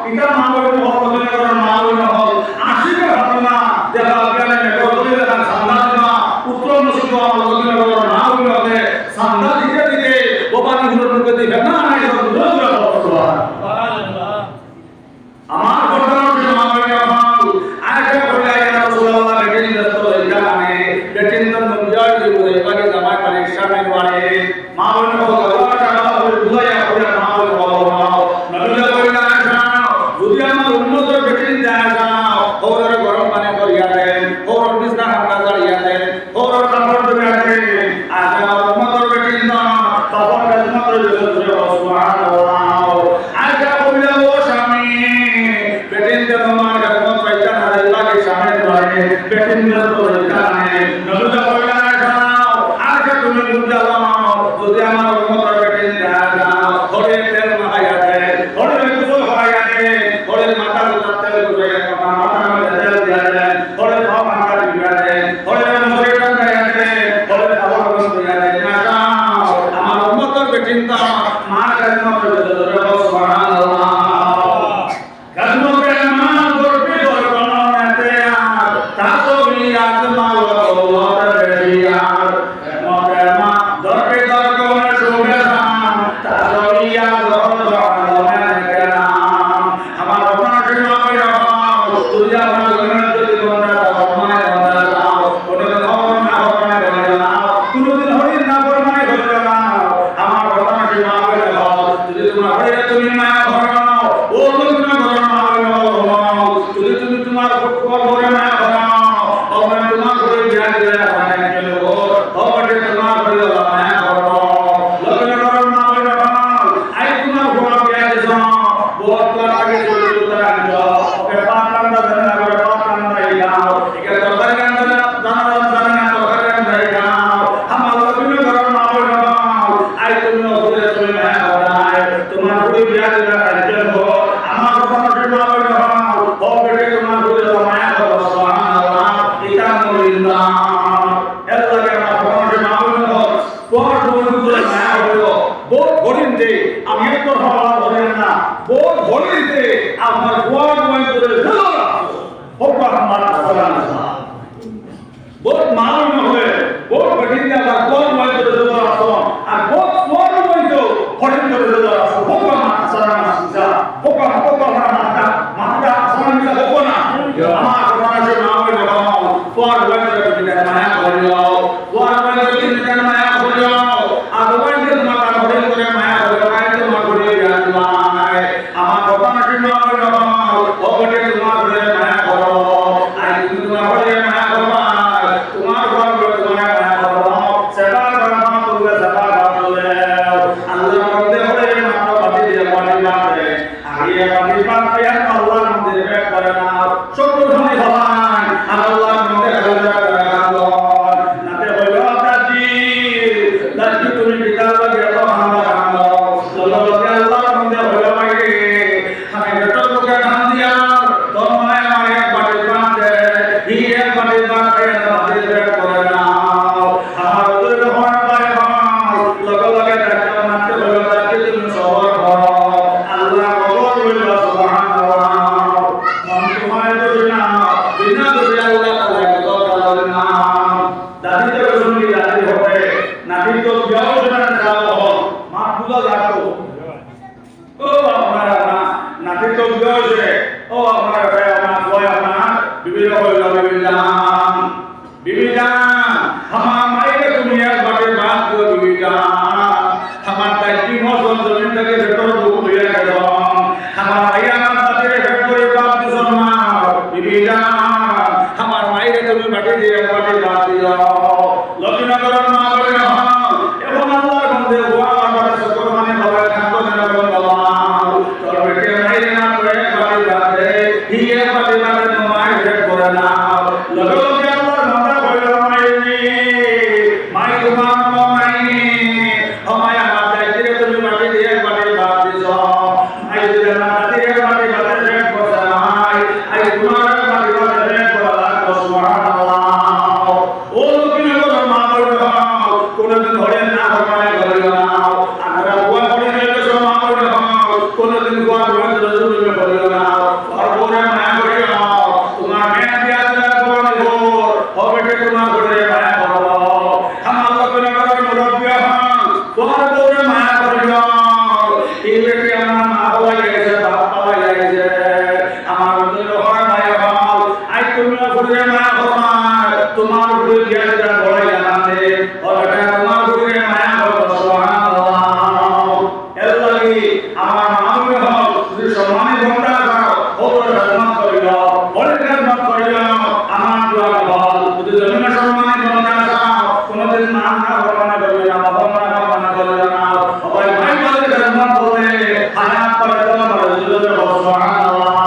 এটা মাবুল হওয়া বলে করেন মাবুল হল আশিকে ঘটনা দেখা গেলে নেটো বলে দেখা সামনা পুত্র মুসলমান এল্লাহকে আমার পরামর্শ না হইল তোমার বন্ধুগুলো মায়া হইল বোধ হরিণতে আমি একটু ভালো হরিণ না বোধ হরিণতে আমার গোয়ার গোয়ার করে ঢেলো রাখো ওপর আমার সালাম বহুত মালুম হয়ে বহুত কঠিন আবার কোন ময় করে ঢেলো রাখো আর বহুত কোন ময় তো হরিণ করে ঢেলো রাখো ওপর আমার সালাম আসা ওপর আমার মাথা সালাম দিতে হবে না আমার পরামর্শ না হইল পর গোয়ার করে দিতে মায়া হইল গোয়ার করে দিতে মায়া হইল আর গোয়ার করে মাথা হরিণ করে মায়া হইল আই তো মা করে আল্লাহ আমার পরামর্শ না হইল ওপরে তোমার করে মায়া করো আই তুমি তোমার করে মায়া করো তোমার ঘর করে তোমার মায়া করো সেবা করো তুমি সেবা করলে আল্লাহ মধ্যে হরে মাত্র বাতি দিয়ে পানি বাঁধে আগে পানি বাঁধে আল্লাহর মধ্যে বেক করে না সত্য ধনী হবান আল্লাহর মধ্যে হরে নাতে হইল দাজি তুমি বিকাল লাগে তো আমরা আমরা ললকে আল্লাহর মধ্যে হইল লাগে আমি বেটো লোকে ধান দিয়া তোমায় আমার এক বাটি বাঁধে হি এক বাটি বাঁধে বাতি বেক করে না আমার ওদের হওয়ার পায় লগে দেখো নাতে হইল দাজি তুমি সবর করো আল্লাহ কবর হইল সুবহানাল্লাহ মন তোমায় দোষ না বিনা দোষে আল্লাহ তাআলা কত ভালো না দাদি তো শুনলি দাদি হবে নাতি তো বিয়াও জানা যাও মা পূজা যাও ও আপনারা নাতি তো বিয়াও যে ও আপনারা ভাই আমার বয় আপনার বিবিধ হইল বিবিধ আমার মাইকে তুমি এক বাটে বাদ দিও বিবিধ আমার তাই কি মজন জমিন থেকে ভেতর দুঃখ হইয়া গেল আমার ভাই আমার তাদের ভেট করে বাদ দিছ না বিবিধ আমার মাইকে তুমি বাটে দিয়ে এক বাটে বাদ দিও লক্ষ্মীনগরের মা বলে এবং আল্লাহর মধ্যে ওয়া আমার সকল মানে বাবা খাতো না বাবা তোর বেটে মাইরে না করে বাড়ি বাদে হিয়ে বাড়ি বাদে তোমায় ভেট করে না লগে আল্লাহর মাথা হইল মাই তোমার মাই আমায় আমার দায়িত্বে তুমি বাড়ি দিয়ে বাড়ি বাদ দিছ মাই যদি না দিয়ে বাড়ি বাদে ভেট করে নাই আই তোমার বাড়ি বাদে ভেট করে লাগো সুবহানাল্লাহ ও লক্ষ্মীনগরের মা বলে কোনদিন ধরে না ভগবানে বলিও না আমরা গোয়া করে নিয়ে এসো মা বলে কোনদিন গোয়া করে জরুরি বলিও না পরপরে মায়া করিও তোমার মেয়ে দিয়া দিলা ভগবানে হবে তোমার করে মায়া করো আমার লক্ষ্মীনগরের মুরব্বী তোমার বউরে মায়া করিও এই ব্যক্তি আমার মা হওয়া গেছে বাপ হওয়া গেছে আমার ওদের হয় মায়া হল আই তুমি করে মায়া করো তোমার উপরে দিয়া দিলা বড় জানাতে ওটা তোমার উপরে মায়া করো সুবহানাল্লাহ এল্লাহি আমার মামুনে হল যদি সম্মানিত বন্ধা দাও ওর খেদমত করিল ওর খেদমত করিল আমার দোয়া হল যদি জমিনে সম্মানিত বন্ধা দাও কোনদিন নাম না ভগবানে করবে না বাবা না বাবা করবে না ওই ভাই বলে খেদমত করবে হায়াত করে তোমার রসুলের সুবহানাল্লাহ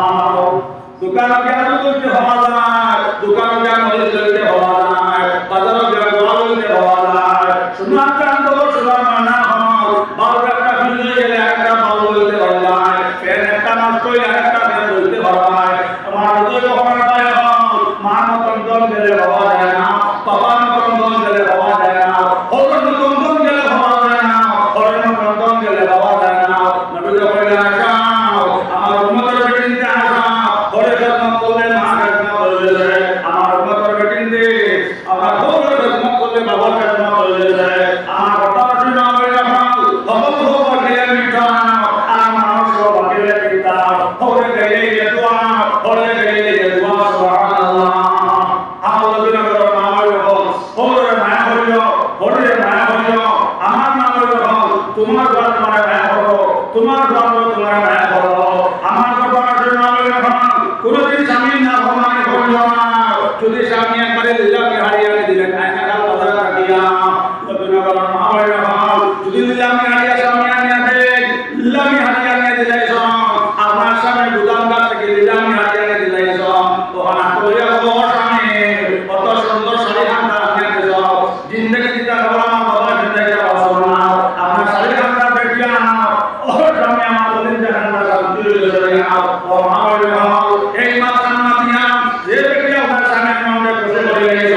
দোকানে কেন করতে হওয়া যায় দোকানে কেন করতে হওয়া যায় বাজারে কেন করতে হওয়া যায় সুনাম কান্দ সুনাম মানা হল বারো একটা ফিরে গেলে একটা বাল বলতে হয় ফের একটা মাস কইলে একটা ফের বলতে হয় আমার হৃদয় হওয়ার পায় হল মা মতন দম গেলে হওয়া যায় না বাবা মতন দম গেলে হওয়া যায় না হরণ মতন দম গেলে হওয়া যায় না হরণ মতন দম গেলে হওয়া যায় না নবী কইলে আসাও আমার উম্মতের বেটিনতে আসাও হরে খেদমত করলে মা খেদমত করলে আমার উম্মতের বেটিনতে আমার হরে খেদমত করলে বাবা খেদমত করলে আমার কথা না বলে হল হব গেলে মিঠা আর মানুষ হব গেলে মিঠা হরে গেলে দোয়া হরে গেলে দোয়া সুবহানাল্লাহ আমার নবীর নাম হল হরে মায়া হইল হরে মায়া হইল আমার নাম হল তোমার ঘর তোমার মায়া করো তোমার ঘর তোমার মায়া করো আমার কথা না বলে কোনদিন স্বামী না ভগবানে করল না যদি স্বামী একবারে দিলামে হারিয়ে দিলেন একা কথা রাখিয়া নবীনগর মা হইল যদি দিলামে হারিয়ে স্বামী আনিয়া দেন দিলামে হারিয়ে দিলে আপনার স্বামী গুদাম গাছ থেকে দিলামে হারিয়ে দিলে তখন কইয়া গো স্বামী কত সুন্দর শাড়ি হান্ডা আনিয়া দিল জিন্দগি দিতে বাবা বাবা জিন্দগি আসল না আপনার শাড়ি হান্ডা দেখিয়া ও স্বামী আমার বলেন যে হান্ডা শান্তি হইল ও মা হইল এই মাথা না দিয়া যে ব্যক্তি আপনার স্বামীর নামে খুশি করে গেছে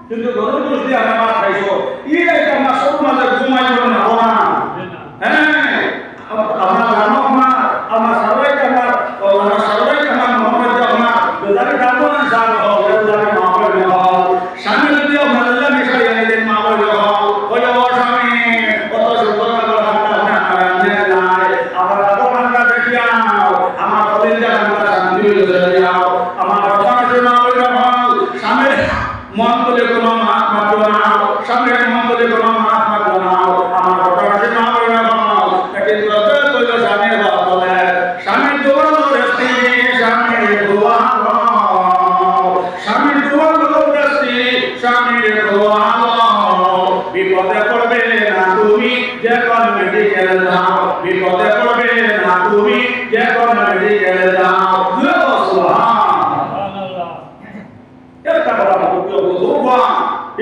কিন্তু গরুর গোশ দিয়ে আমরা ভাত খাইছো এইটা আমরা সব মাঝে ঘুমাই না হওয়া হ্যাঁ আমরা জানো আমরা সবাইকে আমার মোহাম্মদ আমার বেজারি কামন সাহেব বেজারি মাহবুব স্বামী যদি আপনার আল্লাহ মিশাই আইলেন মাহবুব ওই স্বামী কত সুন্দর আমার ভগবানটা দেখিয়া আমার কলিজা আমরা শান্তি হয়ে যাও আমার ভগবানের মাহবুব স্বামীর মন বলে কোনো মাত মাত্র না স্বামীর মন বলে কোনো মাত মাত্র না আমার ভগবানের মাহবুব তাকে তৈল স্বামীর বাপ বলে স্বামীর দোয়া দস্তি স্বামীর দোয়া স্বামীর দোয়া দস্তি স্বামীর দোয়া বিপদে পড়বে না তুমি যে কোন মেডিকেল যাও বিপদে পড়বে না তুমি যে কোন মেডিকেল যাও সুবহানাল্লাহ এটা বলা ভগবান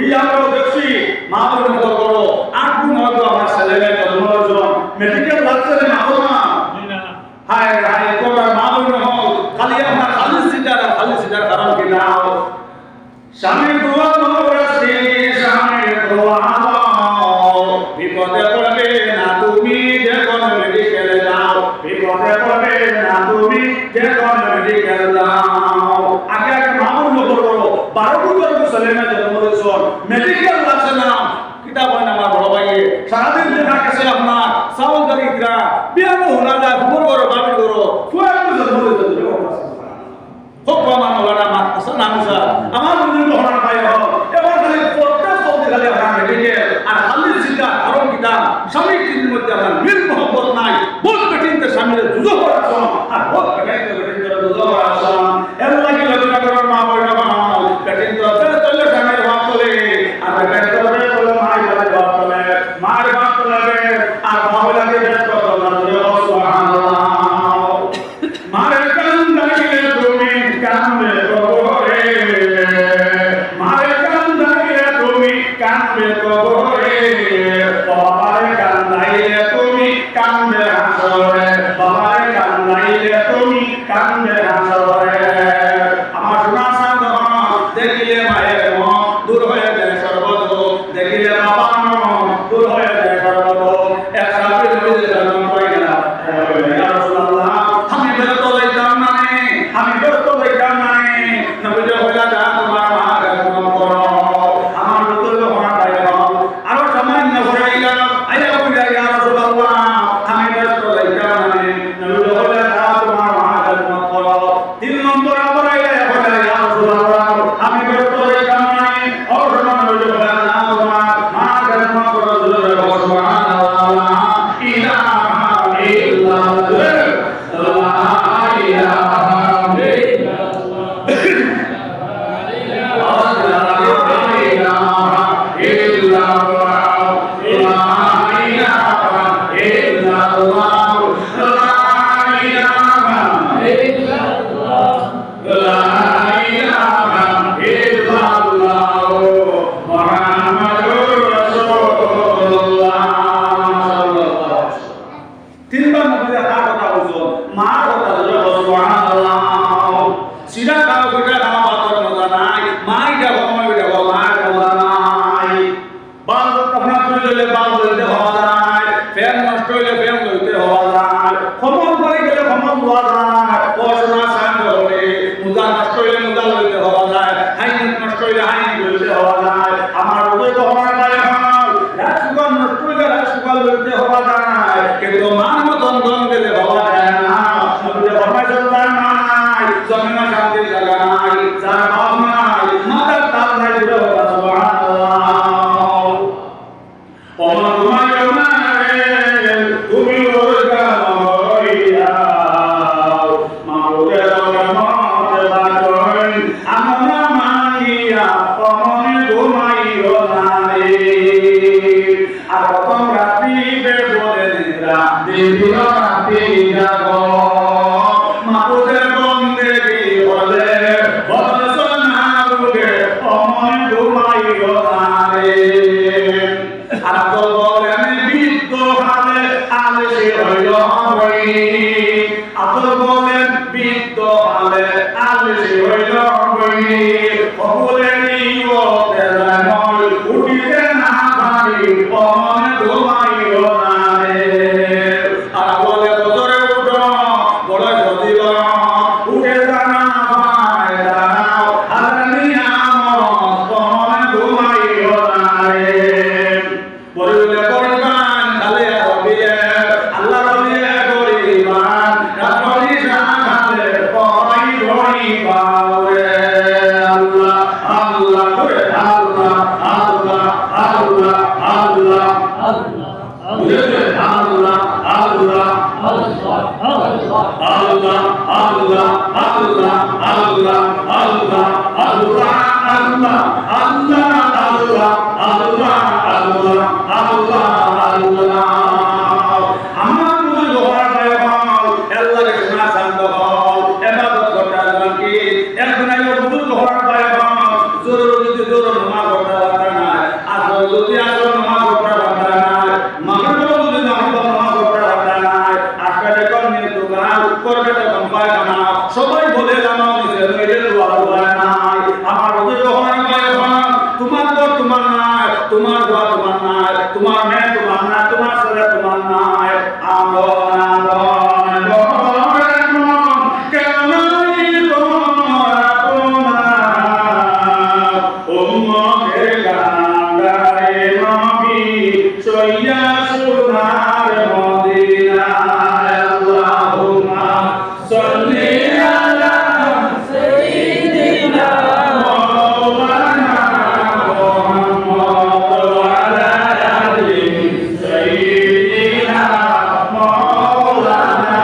এই আমরা দেখছি মা বলে মতো করো 8 গুণ হয়তো আমার ছেলে মেয়ে জন্মজন মেডিকেল লাগছে না বাবা হায় হায় কোটা মা বলে হল খালি আমরা খালি সিটার কারণ কি নাও স্বামী দোয়া মরছি স্বামী দোয়া বিপদে পড়বে না তুমি যে কোন মেডিকেল যাও বিপদে পড়বে না তুমি যে কোন মেডিকেল যাও আগে মামুল করো 12 বছর ছেলে মেয়ে জন্মদিন মেডিকেল লাগছে না কিতাব হয় না আমার বড় ভাই সারাদিন দেখা গেছে আপনার সাউন্ড দরিদ্রা বিয়ানো হলা যায় খবর করো বাবি করো ফুয়ার জন্মদিন খুব কমান হলা মাত আছে নাম স্যার আমার জন্য হলা পাই এবার খালি প্রত্যেক সবজি খালি আমরা মেডিকেল আর খালি চিন্তা কারণ কিতাব স্বামী তিনের মধ্যে আমরা মিল মোহব্বত নাই বহুত কঠিনতে স্বামীর যুদ্ধ করাছো আর বহুত কঠিনতে যুদ্ধ করাছো এর লাগি লজ্জা করার মা বইনা বানাও কঠিন তো চলে স্বামীর ভাব চলে আর কঠিন তো চলে মায়ের ভাব চলে মায়ের ভাব চলে আর ভাব লাগে ব্যস্ত করো সুবহানাল্লাহ মায়ের কান্দাইলে তুমি কান্দে কবরে মায়ের কান্দাইলে তুমি কান্দে কবরে বাবার কান্দাইলে তুমি কান্দে হাসরে বাবার কান্দাইলে তুমি কান্দে হাসরে আমার সোনা সাধ দেখিলে মায়ের মন দূর হয়ে যায় সর্বত দেখিলে বাবার মন দূর হয়ে যায় সর্বত একসাথে ধরে জন্ম পাইলা ইয়া রাসূলুল্লাহ আমি ব্যস্ত হইতাম না আমি ব্যস্ত হইতাম না নবী হইলা যা তোমার মা গর্ব করো আমার নতুন হওয়া পাই আরো সামান্য হইলা আইয়া কইলা ইয়া রাসূলুল্লাহ আমি ব্যস্ত হইতাম না নবী হইলা যা তোমার মা গর্ব করো 3 নম্বর আবার আইলা কইলা ইয়া রাসূলুল্লাহ আমি ব্যস্ত হইতাম না আর সামান্য হইলা যা তোমার মা গর্ব করো সুবহানাল্লাহ ইলাহা ইল্লাল্লাহ তিনবার নবীর কথা বলছো মা কথা বলছো সুবহানাল্লাহ সিরা খাও কইটা খাওয়া বাতর মজা নাই মাই যাবো সময় যাবো মায়ের মজা নাই বাল আপনার চলে বাল লইতে হওয়া যায় ফ্যান নষ্ট হইলে ফ্যান লইতে হওয়া যায় খমন করে গেলে খমন হওয়া যায় পড়াশোনা শান্ত হলে মুজা নষ্ট হইলে মুজা লইতে হওয়া যায় হাইন নষ্ট হইলে হাইন লইতে হওয়া যায় আমার ওই তো হওয়ার পারে রাজকুমার নষ্ট হইলে রাজকুমার লইতে হওয়া যায় কিন্তু মান মতন দম দিলে হওয়া যায় না নবীর ফরমায় চলতার নাই জমিন শান্তি জায়গা নাই যার ভাব নাই মাথার তাল নাই জুড়ে হওয়া সুবহানাল্লাহ ওমা তোমায় মারে তুমি ওর গামইয়া মাওরে রহমত বাজই আমরা মানিয়া কমনে ঘুমাইও না রে আর কত রাত্রি বে বলে নিদ্রা দিন রাত্রি জাগো মাওরে বন্দেগি বলে বদসনা রুগে কমনে ঘুমাইও না রে আর তো বলেন বিদ্য হালে আলসে হইল হই আপন বলেন বিদ্য হালে আলসে হইল হই সকলে নিও তেরা আল্লাহ আল্লাহ আল্লাহ আল্লাহ আল্লাহ আল্লাহ আল্লাহ আল্লাহ আল্লাহ আল্লাহ আল্লাহ আল্লাহ আল্লাহ আমার মনে গোহার পায় হল আল্লাহকে শোনা শান্ত হল ইবাদত করতে আসবেন কি এখন আইলো বুজুর্গ গোহার পায় হল জরুরি যদি জরুরি নামাজ পড়তে পারবে না আসল যদি আসল নামাজ পড়তে পারবে না মাগরিব যদি নামাজ পড়তে পারবে না আজকে কোন নিয়ে দোকান করবে তখন পায়খানা সবাই বলে জানাও দিছে মেরে দোয়া হয় না আমার বুজুর্গ গোহার পায় হল তোমার ঘর তোমার নাই তোমার দোয়া তোমার নাই তোমার মেয়ে তোমার না তোমার ছেলে তোমার নাই আমন আমন আমন কেমনই তোমার তোমার উম্মতের গান্ডারে নবী সইয়া সোনার মদিনায় আল্লাহুম্মা সাল্লি আলা সাইয়্যিদিনা মাওলানা মুহাম্মদ ওয়া আলা আলি সাইয়্যিদিনা মাওলানা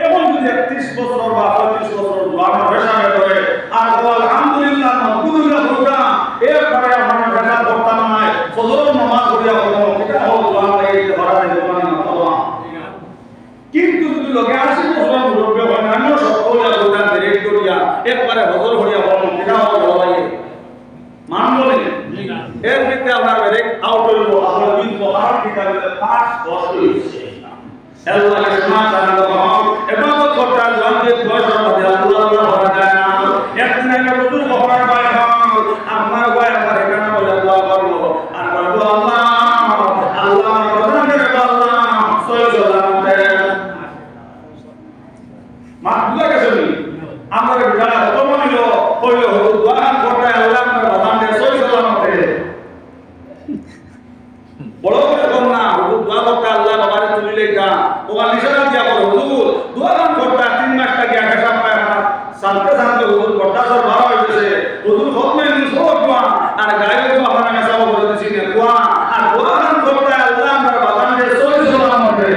এখন যদি 31 বছর বা 35 বছর বাবা পেশাবে করে আর আলহামদুলিল্লাহ মাহমুদুল্লাহ হোগা এরপরে আমার পেশা করতাম না ফজর নামাজ পড়িয়া হলো এটা হল আল্লাহ এই ধরা দেব না আল্লাহ কিন্তু যদি লোকে 80 বছর মুরব্বি হয় না সকলে গোটা দেরি করিয়া একবারে ফজর হইয়া হলো এটা হল ভাই মান বলে এর ভিতরে আমরা ব্রেক আউট হইলো আমরা কিন্তু আর কিতাবে 5 বছর হইছে আল্লাহ সুবহানাহু ওয়া তাআলা ইবাদত করতে জানতে বয়স মধ্যে আল্লাহ ভরা যায় না একদিন একটা বুজুর্গ হওয়ার পরে আমার ভাই আমার এখানে বলে দোয়া করলো আর বলবো আল্লাহ আল্লাহ রহমানের আল্লাহ সয় সালামতে মা বুঝা গেছে নি আমরা যারা হতো মানিল হইলো দোয়া করতে আল্লাহ রহমানের সয় সালামতে বড় করে কম না দোয়া করতে আল্লাহ বাবারে তুলিলে গা ওয়া নিশানা দিয়া করো হুজুর দোয়া করতে 3 মাস লাগে আগে সব পায় না শান্তে শান্তে হুজুর করতে সব ভালো হইছে হুজুর খতমে নিসব দোয়া আর গায়ে দোয়া আপনারা কাছে বলে দিছি না দোয়া আর দোয়া করতে আল্লাহ আমার বাবারে সই সালামতে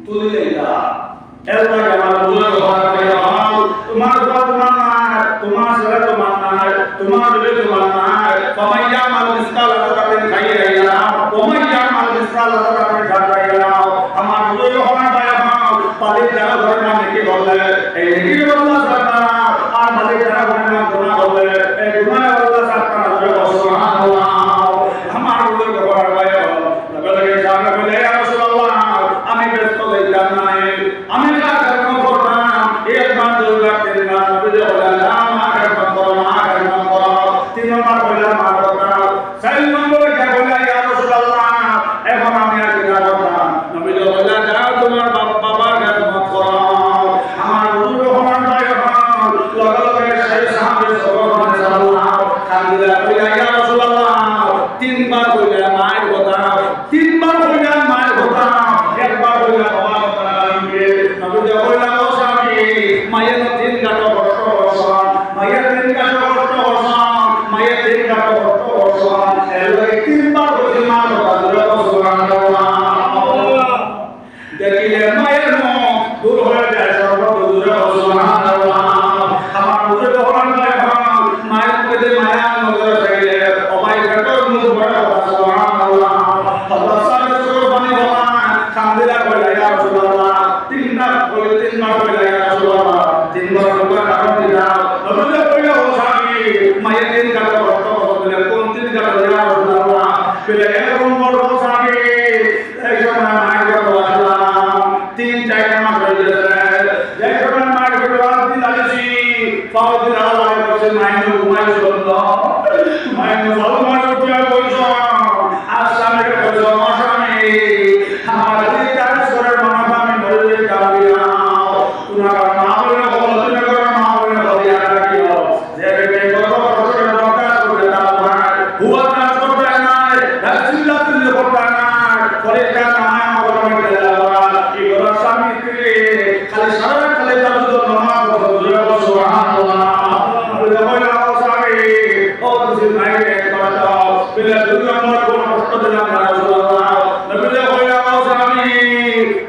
তুলিলে গা এলবা আমার বুঝা কথা কইরা তোমার দোয়া তোমার না তোমার সেবা তোমার না তোমার দিলে তোমার না فمن يعمل مثقال ذرة خيرا يره ومن يعمل مثقال ذرة شرا يره আমার বুঝে হওয়ার পায় পালে যারা ঘরে না নেকি বলে এই নেকি বলা সারা আর মালে যারা ঘরে না গুনাহ বলে এই গুনাহ বলা সারা জয় সুবহানাল্লাহ আমার বুঝে হওয়ার পায় তবে সামনে বলে ইয়া রাসূলুল্লাহ আমি ব্যস্ত হইতাম না আমি কাজ করতাম এক বার দুই বার তিন বার বুঝে বলে না আমার করো না করো তিন নম্বর বললাম চার নম্বরে কে বললা ইয়া রাসূলুল্লাহ এখন আমি আর কি করতাম নবী বললা যাও তোমার বাবার কাছে মত করো আমার বুজুর্গ হওয়ার পায়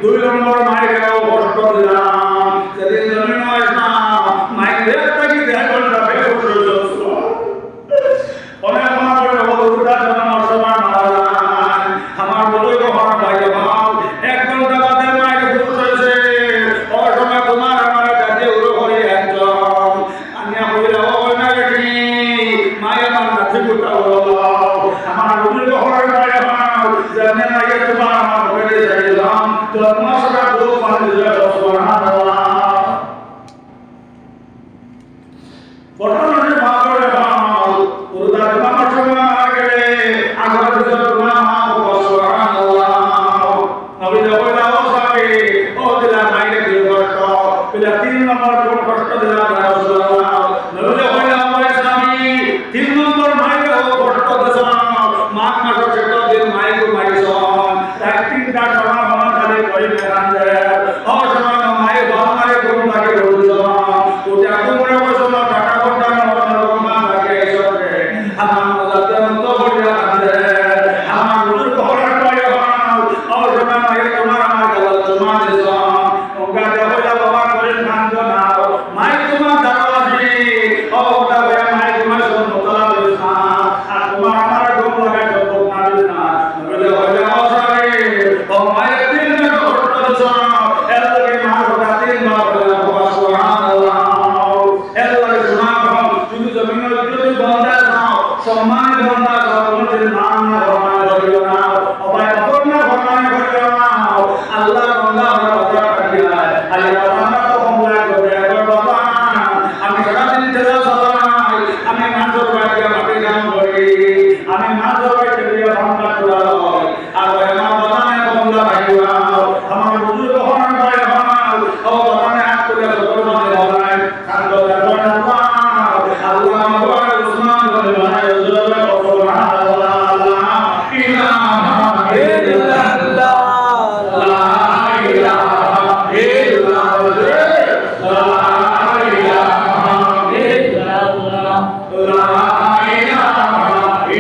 দুই নম্বর মায়েরও কষ্ট দিলাম সেদিন জমিন হয় না মায়ের দেখ থাকি দেখ ঘন্টা বেহুশ হয়ে অনেক আমার বড় জন্ম সমান মারা যান আমার বড় কখন ভাই আমার 1 ঘন্টা বাদে মায়ের হুশ হয়েছে ও সময় তোমার আমার কাছে উড়ো করে একজন আমি বলে ও না রেখি মায়া আমার কাছে গুটা বলো আমার বড় কখন ভাই আমার জানে না যে তোমার আমার ঘরে যাইলাম তো তোমার সাথে দুঃখ পানি দিলে সুবহানাল্লাহ বর্তমানে ভাবরে ভাব পুরোটা তোমার সময় মারা গেলে আগর ভিতর তোমার মা সুবহানাল্লাহ নবী বলে ও সাথে ও দিলা মাইরে দিল কষ্ট পেলা 3 নম্বর কোন কষ্ট দিলা রাসূলুল্লাহ নবী বলে আমার স্বামী 3 নম্বর মাইরে ও কষ্ট দিছ মাস মাস ছোট দিন মাইরে মাইছ তাই 3টা সময় মন খালি কই মেরান দেয় ও সময় মাইরে বামারে কোন লাগে বলছ ওটা তোমরা বলছ টাকা কথা নরমা লাগে সরে আমার মজাতে মত বড়িয়া কাঁদে আমার বুজুর্গ হওয়ার পরে ও সময় মাইরে তোমার আমার গলা তোমার দিছ ওগা দেবলা বাবা করে কান্দ না মাই তোমার দাওয়াজি ও ওটা বলে মাই তোমার সব মতলা দিছ আর তোমার আমার গম লাগে সব না দিছ না বলে বলে ও সরে ও মাই তিন দিন কষ্ট দিছ এলকে মা ওটা 3 বার বলে সুবহানাল্লাহ এলকে শোনা তুমি জমিনের যদি বন্ধা দাও সম্মান বন্ধা দাও তোমাদের নাম না ভরমান করিও না অবাই অপর না ভরমান করিও না আল্লাহ বন্ধা আমরা কথা কাটিয়া আল্লাহ আমরা তো বন্ধা করে একবার বাবা আমি সারাদিন তেলা সালাই আমি মাঝর বাড়িয়া মাটি কাম করি আমি মাঝর বাড়িতে গিয়ে বন্ধা করা হয় আর আমার বাবানে বন্ধা ভাইয়া আমার বুজুর্গ হন ভাই হন ও বাবানে হাত তুলে সকল মানে বলাই কান্দ দেখুন আল্লাহ আমার উসমান বলে বানায় সুবহানাল্লাহ লা ইলাহা ইল্লাল্লাহ লা ইলাহা ইল্লাল্লাহ লা ইলাহা ইল্লাল্লাহ লা ইলাহা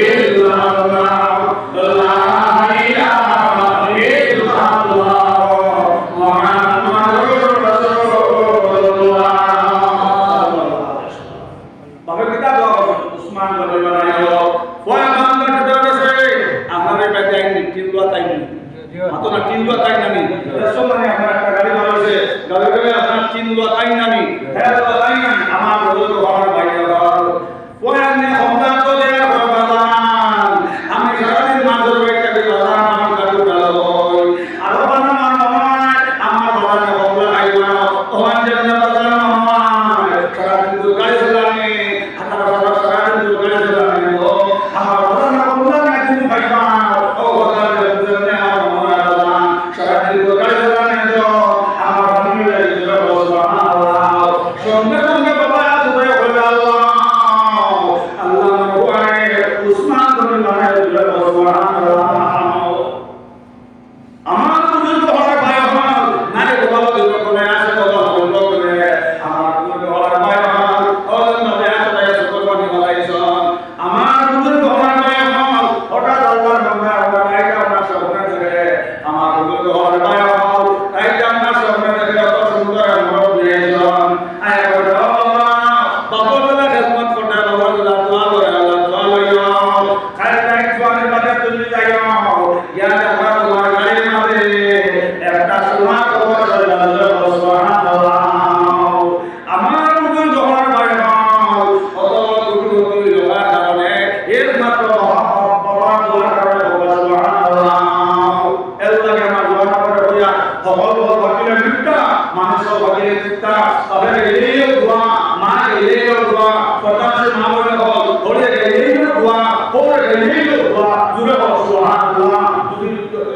ইল্লাল্লাহ লা ইলাহা ইল্লাল্লাহ মুহাম্মাদুর রাসূলুল্লাহ বাবা কিতা দাও উসমান বলে বানাইলো ওই বান্দা কইতাছে আমারে কাছে আইনি তিনবা তাইনি মাত্র না তিনবা তাই নামি এসব মানে আমার একটা গাড়ি বানাইছে গাড়ি আপনার তিনবা তাই নামি হ্যাঁ তো তাই নামি আমার বড় ঘর বাইরে ওই আনে হমদা তো দে ভগবান আমি সারাদিন মাঝর বাইতে বাজার আমার কাটু গেল আর বাবা আমার বাবা না বলা আইবা ওখান থেকে বাজার আমার সারাদিন তো গাড়ি চালানি আমার বাবা সারাদিন তো গাড়ি চালানি ও আমার বাবা না বলা না তুমি ভাইবা ও বাজার জন্য আমার বাবা সারাদিন তো গাড়ি চালানি তো আমার বাবা মিলে দিল সুবহানাল্লাহ সঙ্গে সঙ্গে বাবা তুমি বলে আল্লাহ উসমান তুমি বানায় দিলে সুবহানাল্লাহ আমার বুজুর্গ হওয়ার ভাই আমার নারে বাবা দিল কোনে আসে বাবা বলল কোনে আমার বুজুর্গ হওয়ার ভাই আমার ও নবে আসে সকল বানি বলাইছ আমার বুজুর্গ হওয়ার ভাই আমার হঠাৎ আল্লাহর নামে আমরা গায়টা আমরা সামনে দেখে আমার বুজুর্গ হওয়ার ভাই আমার গায়টা আমরা সামনে দেখে কত সুন্দর আমরা দিয়েছেন আয় বাবা বাবা বলে খেদমত করতে বাবা বলে দোয়া করে আল্লাহ দোয়া লইও খায় তাই দোয়ার বাদে তুমি যাইও ইয়া দেখা তোমার গাড়ির মাঝে একটা সোনা কবর সাজানো সুবহানাল্লাহ আমার বুজুর্গ হওয়ার ভাই আমার কত দুটো লোহার কারণে একমাত্র বাবা দোয়া করে সুবহানাল্লাহ এল্লাহকে আমার দোয়া করে হইয়া সকল বাকিলে মিটটা মানুষ বাকিলে চিত্তা তবে এই দোয়া মা এই দোয়া পতাশে মা বলে হল ওরে এই দোয়া ওরে এই দোয়া জুড়ে সুবহানাল্লাহ যদি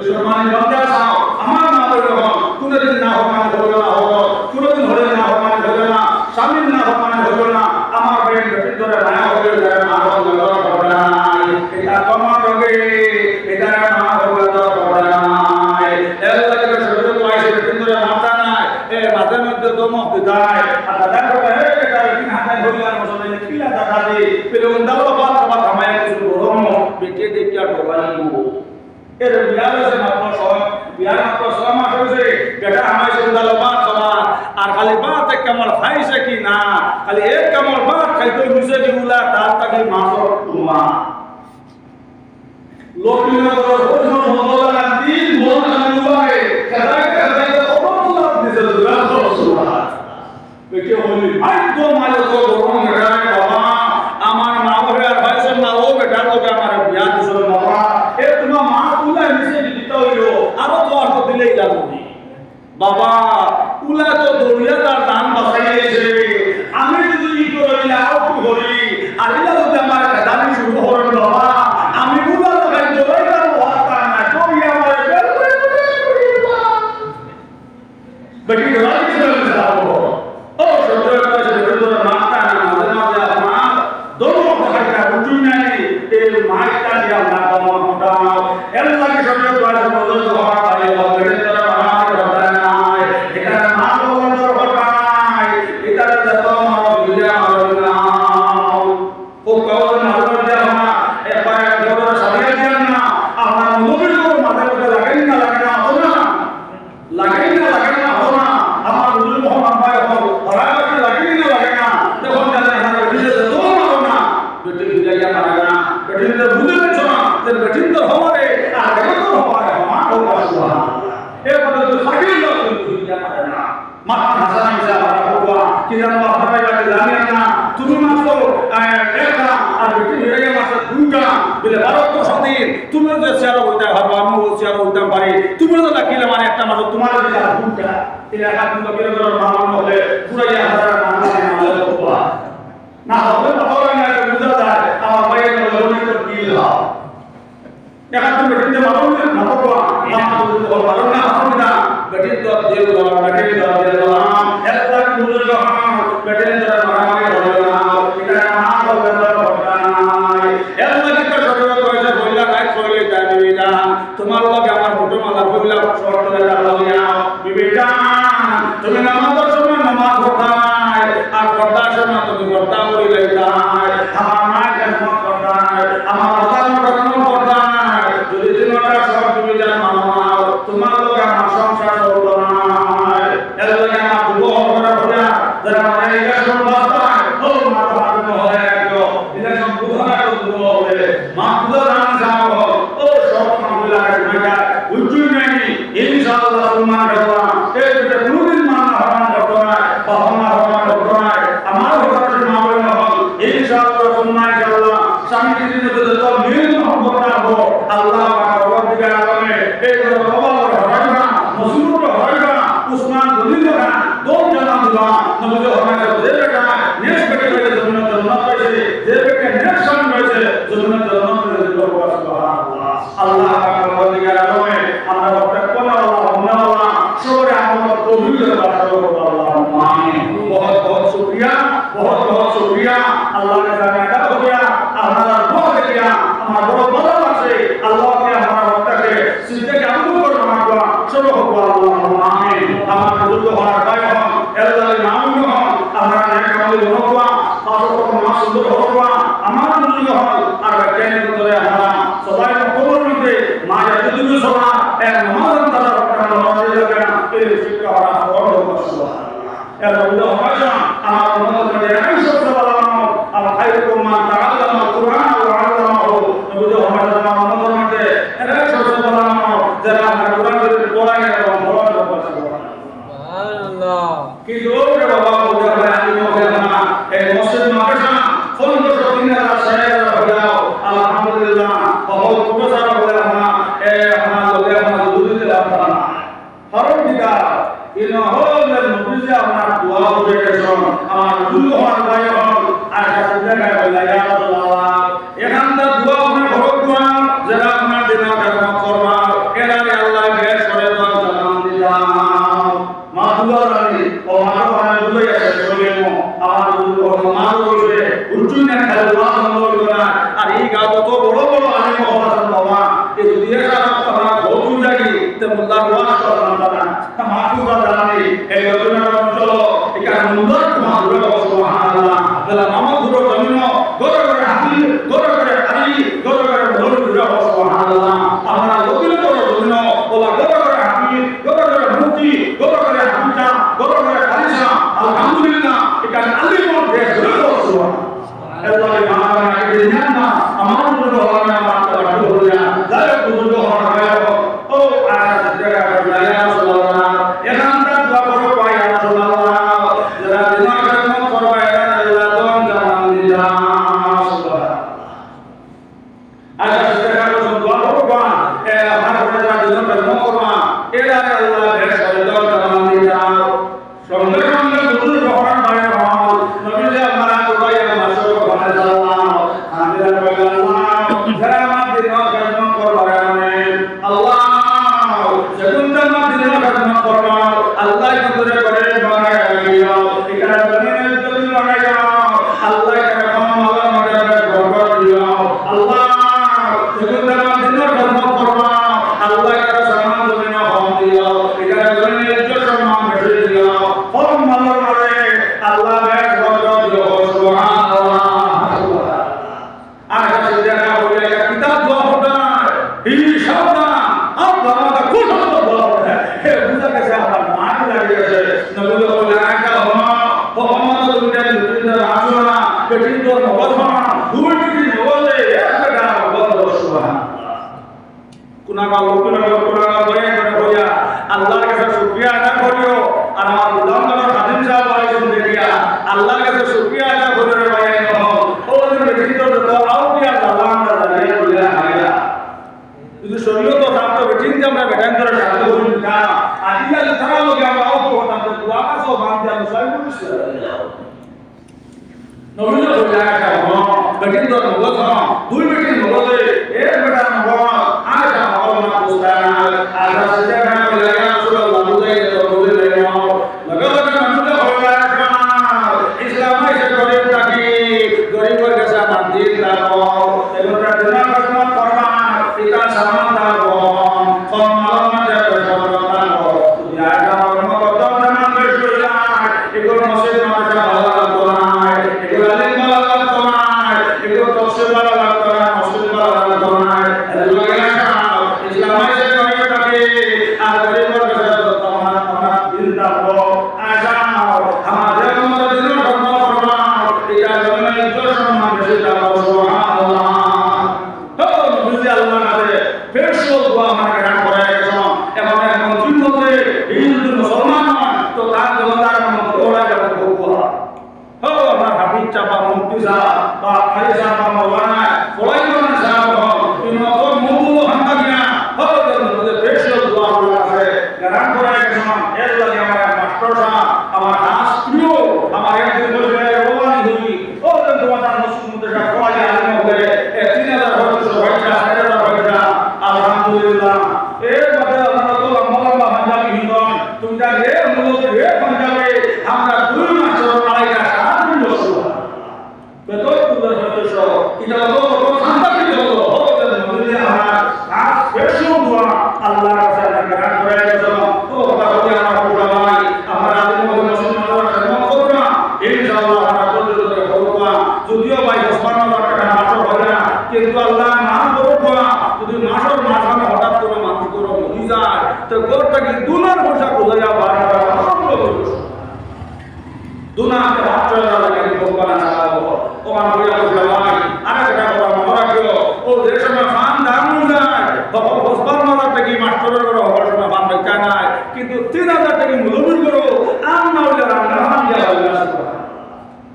সম্মানিত বান্দা চাও আমার মা বলে হল কোনদিন না হমান হলো না হলো কোনদিন হলে না হমান হলো না স্বামীর না হমান হলো না আমার বেন ভিতরে না হলে যায় মা হলো না এটা তোমার রোগে এটা মা হলো না এলাকার সরকার পয়সা ভিতরে মাথা নাই এ মাথার মধ্যে দমক দেয় আর দাদা করে এটা কি হাতে হইলার মতন কিলা দাদা দে পেলে উন্দালো বাবা বাবা থামায় কিছু বড় বেটে দেখিয়া ঢোকানো এর বিয়ালে মাত্র বিয়ার মাত্র 6 মাস হয়েছে বেটা হামাইছে উদালো ভাত খাওয়া আর খালি ভাত এক কামড় খাইছে কি না খালি এক কামড় ভাত খাইতে নিছে কি উলা তার তাকে মাছর তোমা লক্ষ্মীনগর ওজন ভগবান দিন বলনা নিবারে কাদায় কাদায় অবলা দিছে রাসূলুল্লাহ বেকে বলি ভাগ্য মালো তো গরম গায় বাবা আমার মা বাবা আর ভাইছে না ও বেটা লোকে আমার বিয়া দিছিল বাবা এ তোমার মা উলা নিছে দিতে হইলো আরো তো অর্থ দিলেই লাগবে বাবা উলা তো দরিয়া তার দান বাঁচাইছে আমি যদি ই করিলে আরো কি করি আর ইলা যদি আমার দাবি শুরু করেন বাবা আমি উলা লাগাই দরাই তার ওয়াস্তা না কই আমার বের করে বেটি দরাই দিতে যাবো ও সদর কাছে বের মাতা না মাঝে মাঝে আপনার দোনো ভাইটা উঠুই নাই এই মাইটা দিয়া না কমন দাও এর লাগি সদর কাছে বদল হওয়া পারে বের করে আমার কথা নাই এটা না বলার কথা নাই এটা যত আমার বিয়া না ও কাউকে না বলতে না একবার একবার সারিয়ে দেন না আমার নবীর মাথার উপরে লাগাই না লাগাই না আমার নবীর মোহাম্মদ ভাই হল হরাকে লাগাই না যখন জানা আমার বিজে তো না বেটি বিজে মারা না বেটি তো বুঝে না যে বেটি তো হওয়ারে আর দেখো তো হওয়ারে আমার কথা সুবহানাল্লাহ এ কথা তো সাকিল লোক বিজে মারা না মাথা হাসান মিশা মারা বাবা কি জানো আপনারা যাকে জানেন না তুমি মাত্র একটা আর বেটি নিয়ে মাত্র দুইটা বলে 12 তো সদিন তুমি তো চেয়ার হইতা পারবা আমি ও চেয়ার হইতাম পারি তুমি তো লাকিলে মানে একটা মাত্র তোমার দিলা দুইটা এটা হাত নবীর ঘরের মামলা হলে পুরাই হাজার না বাবা না হবে তাহলে না বুঝা যায় আমার ভাইয়ের লড়াই তো কি লাভ এখন তুমি বেটিতে মারো না বাবা আমার তো মারো না না বেটি তো দিয়ে দাও বেটি তো দিয়ে দাও একটা বুঝে দাও বেটি তো মারামারি হবে না এটা না হবে না নাই এর লাগি তো ছোট কইছে বইলা কাজ কইলে যাবি না তোমার লগে আমার ফটো মালা কইলা শর্ট লাগা লাগিয়া বিবেটা তুমি নামাজের সময় নামাজ পড়াই আর পড়ার সময় তুমি পড়তা করি লাইতাই আমার মা কেন পড়াই আমার কথা পড়াই যদি তোমার সব তুমি জান মানো তোমার লগে আমার সংসার চলতো না এর লাগে আমার দুঃখ হবে না যারা মানে এটা সব বাস্তায় ও মা ভালো হয়ে গেল এটা সব বুঝা দুঃখ হবে মা বুঝা না যাও ও সব মামলা রাখা উজ্জুই নাই ইনশাআল্লাহ তোমার দেওয়া এই যে কোনদিন মানা হওয়ার ঘটনা বাহনা হওয়ার ঘটনা আমার ঘটনা মামলা হল ইনশাআল্লাহ তোমার দেওয়া স্বামী দিনে যত মিল মহব্বত রাখো আল্লাহ পাক রব্বুল আলামিন এই যে বাবা হয়না মুসলিম হয়না উসমান গনিল না দোন জানা দিবা নবী হয়না যে বেটা নেক্স বেটা হয়ে জন্নত পাইছে যে বেটা নেক্স সান হয়েছে জন্নত হয়েছে সুবহানাল্লাহ আল্লাহ পাক রব্বুল আলামিন আমরা প্রত্যেক আল্লাহ সরে আমার কবুল করো আল্লাহ আমিন बहुत बहुत शुक्रिया अल्लाह ने जाना हो गया हमारा बहुत किया हमारा बहुत बड़ा আছে আল্লাহ কে हमारा वक्त के सीधे के अमल कर मांगवा चलो हो अल्लाह आमीन हमारा बुजुर्ग हमारा भाई हम अल्लाह के नाम में हम हमारा नेक अमल होगा और को ना सुंदर होगा हमारा बुजुर्ग हम और कहने को तो हमारा सबाई को कबूल में मां या दुनिया सोना ए नमाज अंदर अपना नमाज लगा के शिक्षा और होगा सुभान अल्लाह या बुजुर्ग हमारा हमारा नमाज में आइशा सल्लल्लाहु अलैहि खैरुकुम मान तअल्लम القرآن وعلمه बुजुर्ग हमारा नमाज में आइशा सल्लल्लाहु যারা কোরআন পড়ায় এবং পড়ার ব্যাপার সুবহানাল্লাহ কি জোরে বাবা বলে আমি মনে না এই মসজিদ মাদ্রাসা ফোন তো দিনের সাহেব হলো আলহামদুলিল্লাহ বহুত প্রশংসা বলে আমরা এই আমরা বলে আমরা দুদিতে লাভবান হরম দিদা ইন হলের নবীজি আপনার দোয়া করে গেছেন আমার দুই হওয়ার ভাই হল আর সাথে দেখা হইলা ইয়া আল্লাহ এখানটা দোয়া আপনার ঘর দোয়া যারা আপনার দিনা কারণ করবা এরারে আল্লাহ গ্যাস করে দাও জানান দিলাম মা দুয়া রানী ও মা বাবা দুই আছে বলেমো আমার দুই মা বলছে উচ্চুই না খালি দোয়া বন্ধ করা আর এই গা তো বড় বড় আলিম হওয়ার বাবা এই যদি এসা আপনারা বহুত জায়গা তে মুল্লা দোয়া করলাম দাদা মা দুয়া রানী এই ঘটনা চলো এটা মুন্দর মা দুয়া সুবহানাল্লাহ তাহলে মামা দুয়া জমিন গরে গরে হাতি গরে গরে আলি গরে গরে ভোর দুয়া সুবহানাল্লাহ মসজিদ গরো করে হামজা গরো করে খালিসা আলহামদুলিল্লাহ এটা আলিমর দেশ হলো সুবহানাল্লাহ আল্লাহ মানা কে জানা আমার উপর হওয়া মাত্র হলো না যাই বুজুর্গ হওয়া ও আজ জায়গা করে ইয়া রাসূলুল্লাহ এখানটা দোয়া করো পাই ইয়া রাসূলুল্লাহ যারা দিমাগ খারাপ করবে এটা আল্লাহ দম জামান দিলা সুবহানাল্লাহ আজ জায়গা করে দোয়া করো পা এ আমার উপর যারা দিমাগ খারাপ করবে এরা আল্লাহ বেশ দম জামান দিলা সঙ্গে সঙ্গে বুজুর্গ হওয়ার বাইরে হওয়া নবী আমরা দোয়া মাসুর সুবহানাল্লাহ আলহামদুলিল্লাহ যারা আমার দিমাগ খারাপ করবে আল্লাহ যখন তোমার দিনের খাদমত করবা আল্লাহ করে করে বানায় দিও এখানে জমিনের জমি বানায় আল্লাহ এখানে মাওলা মধ্যে বরকত দিও আল্লাহ যখন তোমার দিনের খাদমত করবা আল্লাহ এখানে সম্মান জমিনে হম দিও এখানে জমিনের ইজ্জত সম্মান বেশি দিও হম মাওলা করে আল্লাহ বেশ বরকত দিও সুবহানাল্লাহ আর কাছে দেখা হলো একটা কিতাব দোয়া হতো এই শব্দ আল্লাহ আমাদের খুব দোয়া হতো হে বুঝা গেছে আমার মান লাগে গেছে নবী বলে আকা হমা মোহাম্মদ দুনিয়া দুনিয়া আসনা কঠিন তোর নবদ হমা দুই দিন বলে একটা বন্ধ সুবহানাল্লাহ কুনাগা বলে কইয়া আল্লাহর কাছে শুকরিয়া আদায় করিও আর আমার উদাহরণ খাদিম সাহেব আইছেন দেখিয়া আল্লাহর কাছে শুকরিয়া আদায় করিও ভাই ও কঠিন তোর তো আউটিয়া আল্লাহ আমরা জানিয়ে বলে আয়া ಇದು ಶರೀಯತ ಸಾಪ್ತ ಬೆಟ್ಟಿಂದ আমরা বেটান্তর শান্ত করি না আদিয়াল তারা লোকে আমরা অত কথা তো দোয়া সব বাঁধতে আমরা সবাই বলছি নবীন বলাকা বেটিন্দর মগজ দুই বেটিন মগজে এক বেটা মগজ আর যা মগজ না পোস্তানা আর সেটা বলে ইয়া রাসূলুল্লাহ বুঝাই তো বলে নাও লগা মানুষ হওয়া ইসলাম এসে করে থাকি গরিবের কাছে আমার দিন রাখো এগুলা দিনা খতম করবা এটা সামান দাও কম মালমা দেব সবরতানো ইয়া গাওর মত দামান বেশি যায় এগুলো মসজিদ মাদ্রাসা ভালো লাগতো না এগুলো আলিম ভালো লাগতো না এগুলো তফসির ভালো লাগতো না মসজিদ ভালো লাগতো না এগুলো ইসলাম এসে করে থাকে আর গরিবের কাছে তোমার তোমার দিন দাও আজাও আমাদের মত দিন ধর্ম করবা এটা জমিনের ইজ্জত সম্মান বেশি দাও সুবহানাল্লাহ তো বুঝি আল্লাহ কাছে ফেরশো দোয়া আমাকে রান করে গেছো এবং এখন তুই বলতে হিন্দু মুসলমান তো তার জন্য তার মত ওরা যাবে বকুয়া হো আমার হাবিব চাপা মুক্তি সা বা খালিসা বা মাওলানা ফলাইমান সাহেব তুমি তো মুবু হামদানিয়া হো যে ফেরশো দোয়া আল্লাহ কাছে রান করে গেছো এর লাগে আমার মাস্টার সাহেব আমার দাস প্রিয় আমার একদিন বলবে রওয়ানি হই ও তোমার মুসলিম মধ্যে সবাই আলিম হয়ে 3000 বছর হয়েছে 6000 হয়েছে আলহামদুলিল্লাহ এর মধ্যে আমরা তো মাওলানা হাজারি হিন্দন তুমি যা রে মূলত রে পঞ্জাবে আমরা দুই মাস লড়াইটা সারা দিন বসবো বেতন তুলে হতেছ এটা তো সাংঘাতিক হলো হতে নবী আমার আজ বেশি দোয়া আল্লাহর কাছে আমরা গান করে গেছো তো কথা বলি আমরা পুরো ভাই আমরা আদিম মুসলমানরা কেমন করব ইনশাআল্লাহ আমরা বলতে করব যদিও ভাই ওসমানের টাকা মাত্র হবে না কিন্তু আল্লাহ নাম করব যদি মাসর মাঝখানে হঠাৎ করে মাত্র করে মরি যায় তো গোরটাকে দুনার ভাষা বোঝা যায় বারবার অসম্ভব দুনাকে হাত চলে লাগে ভগবান চালাবো ও আমার বইয়া ভাই আরেকটা কথা মনে রাখিও ও যে সময় ফান দাম যায় তখন ওসমানের টাকা মাস্টারের করে হওয়ার সময় ফান বেচা নাই কিন্তু 3000 টাকা মুলবির করো আম না হলে রান্না হাম দেওয়া হবে না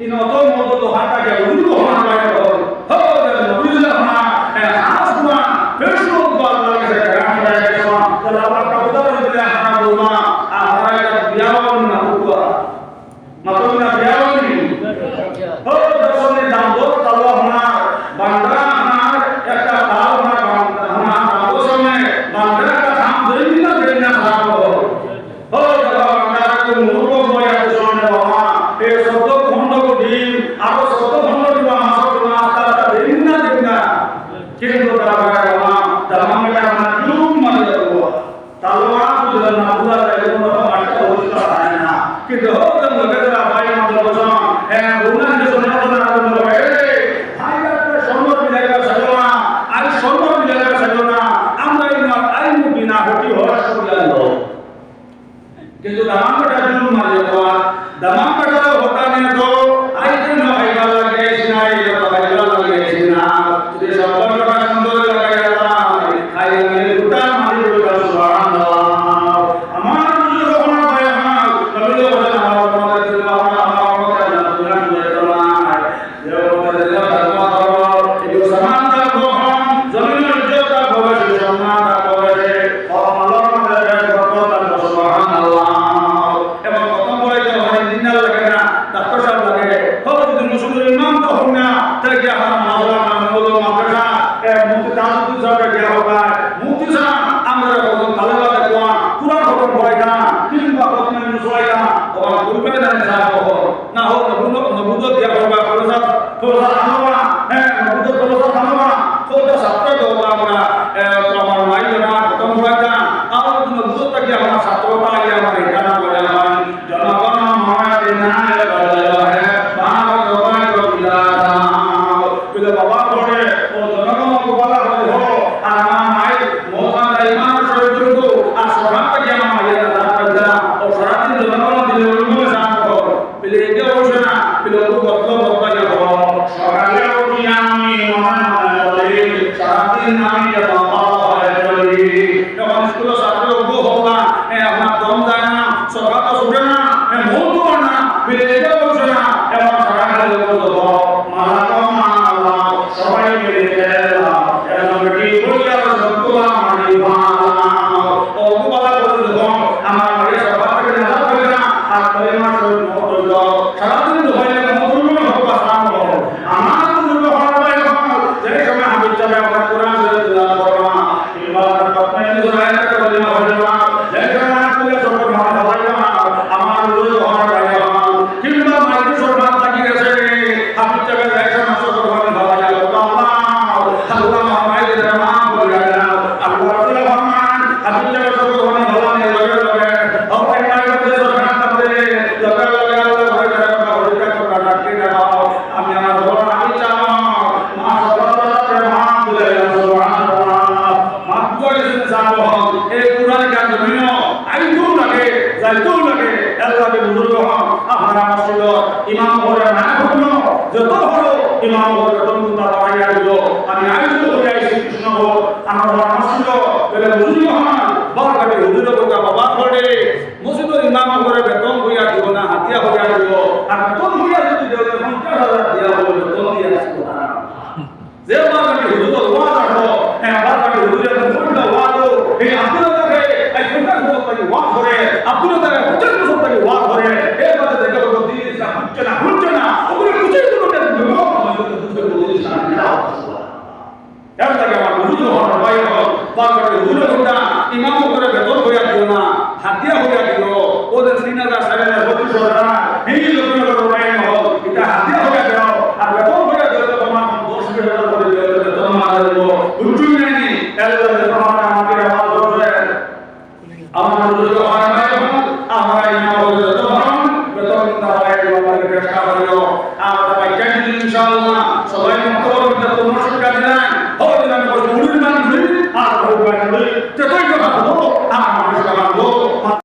ইন অত মত তো হাতটাকে উল্টো হওয়ার বাইরে হল হো নবীলা মা আসমান ফেরশো আল্লাহর কাছে গান করে গেছো তাহলে আমরা উদাহরণ দিলে আমরা বলবা আমরা এটা বিয়াওয়ান না বুয়া মাতনা বিয়াওয়ান হো দশনে দাম দো তাল্লাহ না বান্দা আমার একটা দাও না বান্দা আমার দশনে বান্দা কা নাম দেই না খারাপ হো বান্দা কো মুরগ বয়া দশনে বাবা এই শব্দ খন্ড কো দিন আরো শব্দ খন্ড দিবা মাসক না তারা দেই না কিন্তু তারা বাবা দামানটা না জুম মানে দেব তালওয়ার বুঝল না বুঝা যায় কোনো মাঠে হইতো না কিন্তু হতো লগেরা ভাই আমাদের বসা হ্যাঁ গুনাহ যে শোনা না বন্ধ হয়ে হাইয়াতে সম্মান মিলাইবা সাজনা আর সম্মান মিলাইবা সাজনা আমরা এই না আইন বিনা হটি হওয়ার সুবিধা কিন্তু দামান কাটা জন্য মাঝে হওয়া দামান কাটা হতা নিয়ে তো আইতে না ভাইবা লাগে না এই ভাইবা লাগে না যদি সবার কথা সুন্দর লাগে খাই লাগে দুটা মারি দুটা সুবহানাল্লাহ আমার বুজুর্গ হওয়ার ভাই আমার নবী বলেন আমার তোমাদের দিল আমার কথা জানা দুরান করে তোলা যে তোমাদের দিল ধর্ম ধর্ম এই সমান থাকবো জমিনের ইজ্জত রাখবো সম্মান রাখবো আল্লাহ আমাদের বরকত দান সুবহানাল্লাহ এবং প্রথম বলে যে হয় দিনার লাগে না ডাক্তার সাহেব লাগে হবে যদি মুসলিম ইমাম তো হোক না তাই কি আমরা মাওলানা নবুল মাদ্রাসা মুফতি তাজউদ্দিন সাহেব কি হবে মুফতি সাহেব আমরা কখন তালেবা দেখো কুরআন খতম হয় না কিংবা কখন মুসলাই না ওরা গ্রুপে জানে সাহেব না হোক নবুদ দিয়া হবে ফরসাদ আনবা নবুদ ফরসাদ আনবা তো ছাত্র তো আমরা আমার মাইরা খতম হয় না আর নবুদ থেকে আমরা ছাত্রটা আগে আমরা এখানে বলে হয় জনগণ মায়াদিনা বলে ভারত জয় গোবিন্দা বিলে বাবা বলে ও জনগণ গোপালা বলে হো আর আমার মাই মোহাম্মদ ইমান শরীফ আর সবার থেকে আমার মাইরা দান করে ও সারাদিন জনগণ দিলে উন্নয় সান কর বিলে একে বসে না বিলে তো বদল বদল যাব সকালে উঠি আমি মহান বলি সারাদিন আমি বাবা হয় বলি তখন স্কুল ছাত্র গো হোক আপনার দম যায় না সরকার তো শুনে না মন তো না বিলে বসে না এবং সকালে বলবো মালা সবাই মিলে গেলাম এবং কি বলিয়া সত্তুলা মানি মালা ও গোপালা বলবো আমার ঘরে সবার থেকে না করে না আর কয় মাস মত সারাদিন হইলে মত হবে সাম আমার বুজুর্গ হওয়ার যে সময় আমি যাবে আমার কোরআন তেলাওয়াত করবা কিংবা আপনি যদি আয়াত বলেন হইবা যে সময় আপনি সব ভালো হইবা আমার বুজুর্গ হওয়ার কিংবা মাইকে সরকার থাকি গেছে আপনি যাবে যে সময় সব ভালো ভালো আল্লাহ আল্লাহ মাইকে জামা বলে দাও আল্লাহ রাসূল ফরমান আপনি যাবে সব ভালো ভালো নিয়ে লগে লগে আপনি মাইকে সরকার থাকবে লগে লগে আল্লাহ হয়ে যাবে হরিকা করা ডাকে দাও আমি আমার বড় আমি চাও মা সবার মা বলে সুবহানাল্লাহ মা বলে জানো এই কুরআন কা জমিন আইতো লাগে যাইতো লাগে আল্লাহকে বুজুর্গ আমরা মসজিদ ইমাম ঘরে না হলো যত হলো ইমাম ঘরে তন্তুতা বাড়াইয়া দিল আমি আইতো হয়ে আইছি কৃষ্ণ আমার মসজিদ বলে বুজুর্গ বারকাটে হুজুর কা বাবা ঘরে মসজিদ ইমাম ঘরে বেতন হইয়া দিব না হাতিয়া হইয়া দিব আর বেতন হইয়া যদি দেও 50,000 দিয়া হলো বেতন দিয়া সুবহানাল্লাহ যে বারকাটে হুজুর ওয়াজ করো বারকাটে হুজুর ফুলটা ওয়াজ এই আব্দুল্লাহ তাকে এই ফুলটা তাকে ওয়াজ করে আব্দুল্লাহ তাকে হুজুর তাকে ওয়াজ করে এই বারে দেখো তো দিন ইসলাম হচ্ছে না ওগুলো কিছুই করতে দিবে না হুজুর বলে ইসলাম না এর লাগে আমার হুজুর হওয়ার ভাই বারকাটে হুজুর কোনটা ইমাম করে বেতন হইয়া দিও না হাতিয়া হইয়া দিও ওদের 3000 4000 এই লোকের ভাই হল এটা হাতিয়া হইয়া দিও আর বেতন হইয়া দিও তো তোমার 10,000 করে দিও বেতন মারা দেব হুজুর নাই আল্লাহ তোমার আমাদের আওয়াজ করে আমার হুজুর হওয়ার ভাই আমরা ইমাম হয়ে তো বেতন দাও আমাদের চেষ্টা করিও আমরা পাইছেন ইনশাআল্লাহ সবাই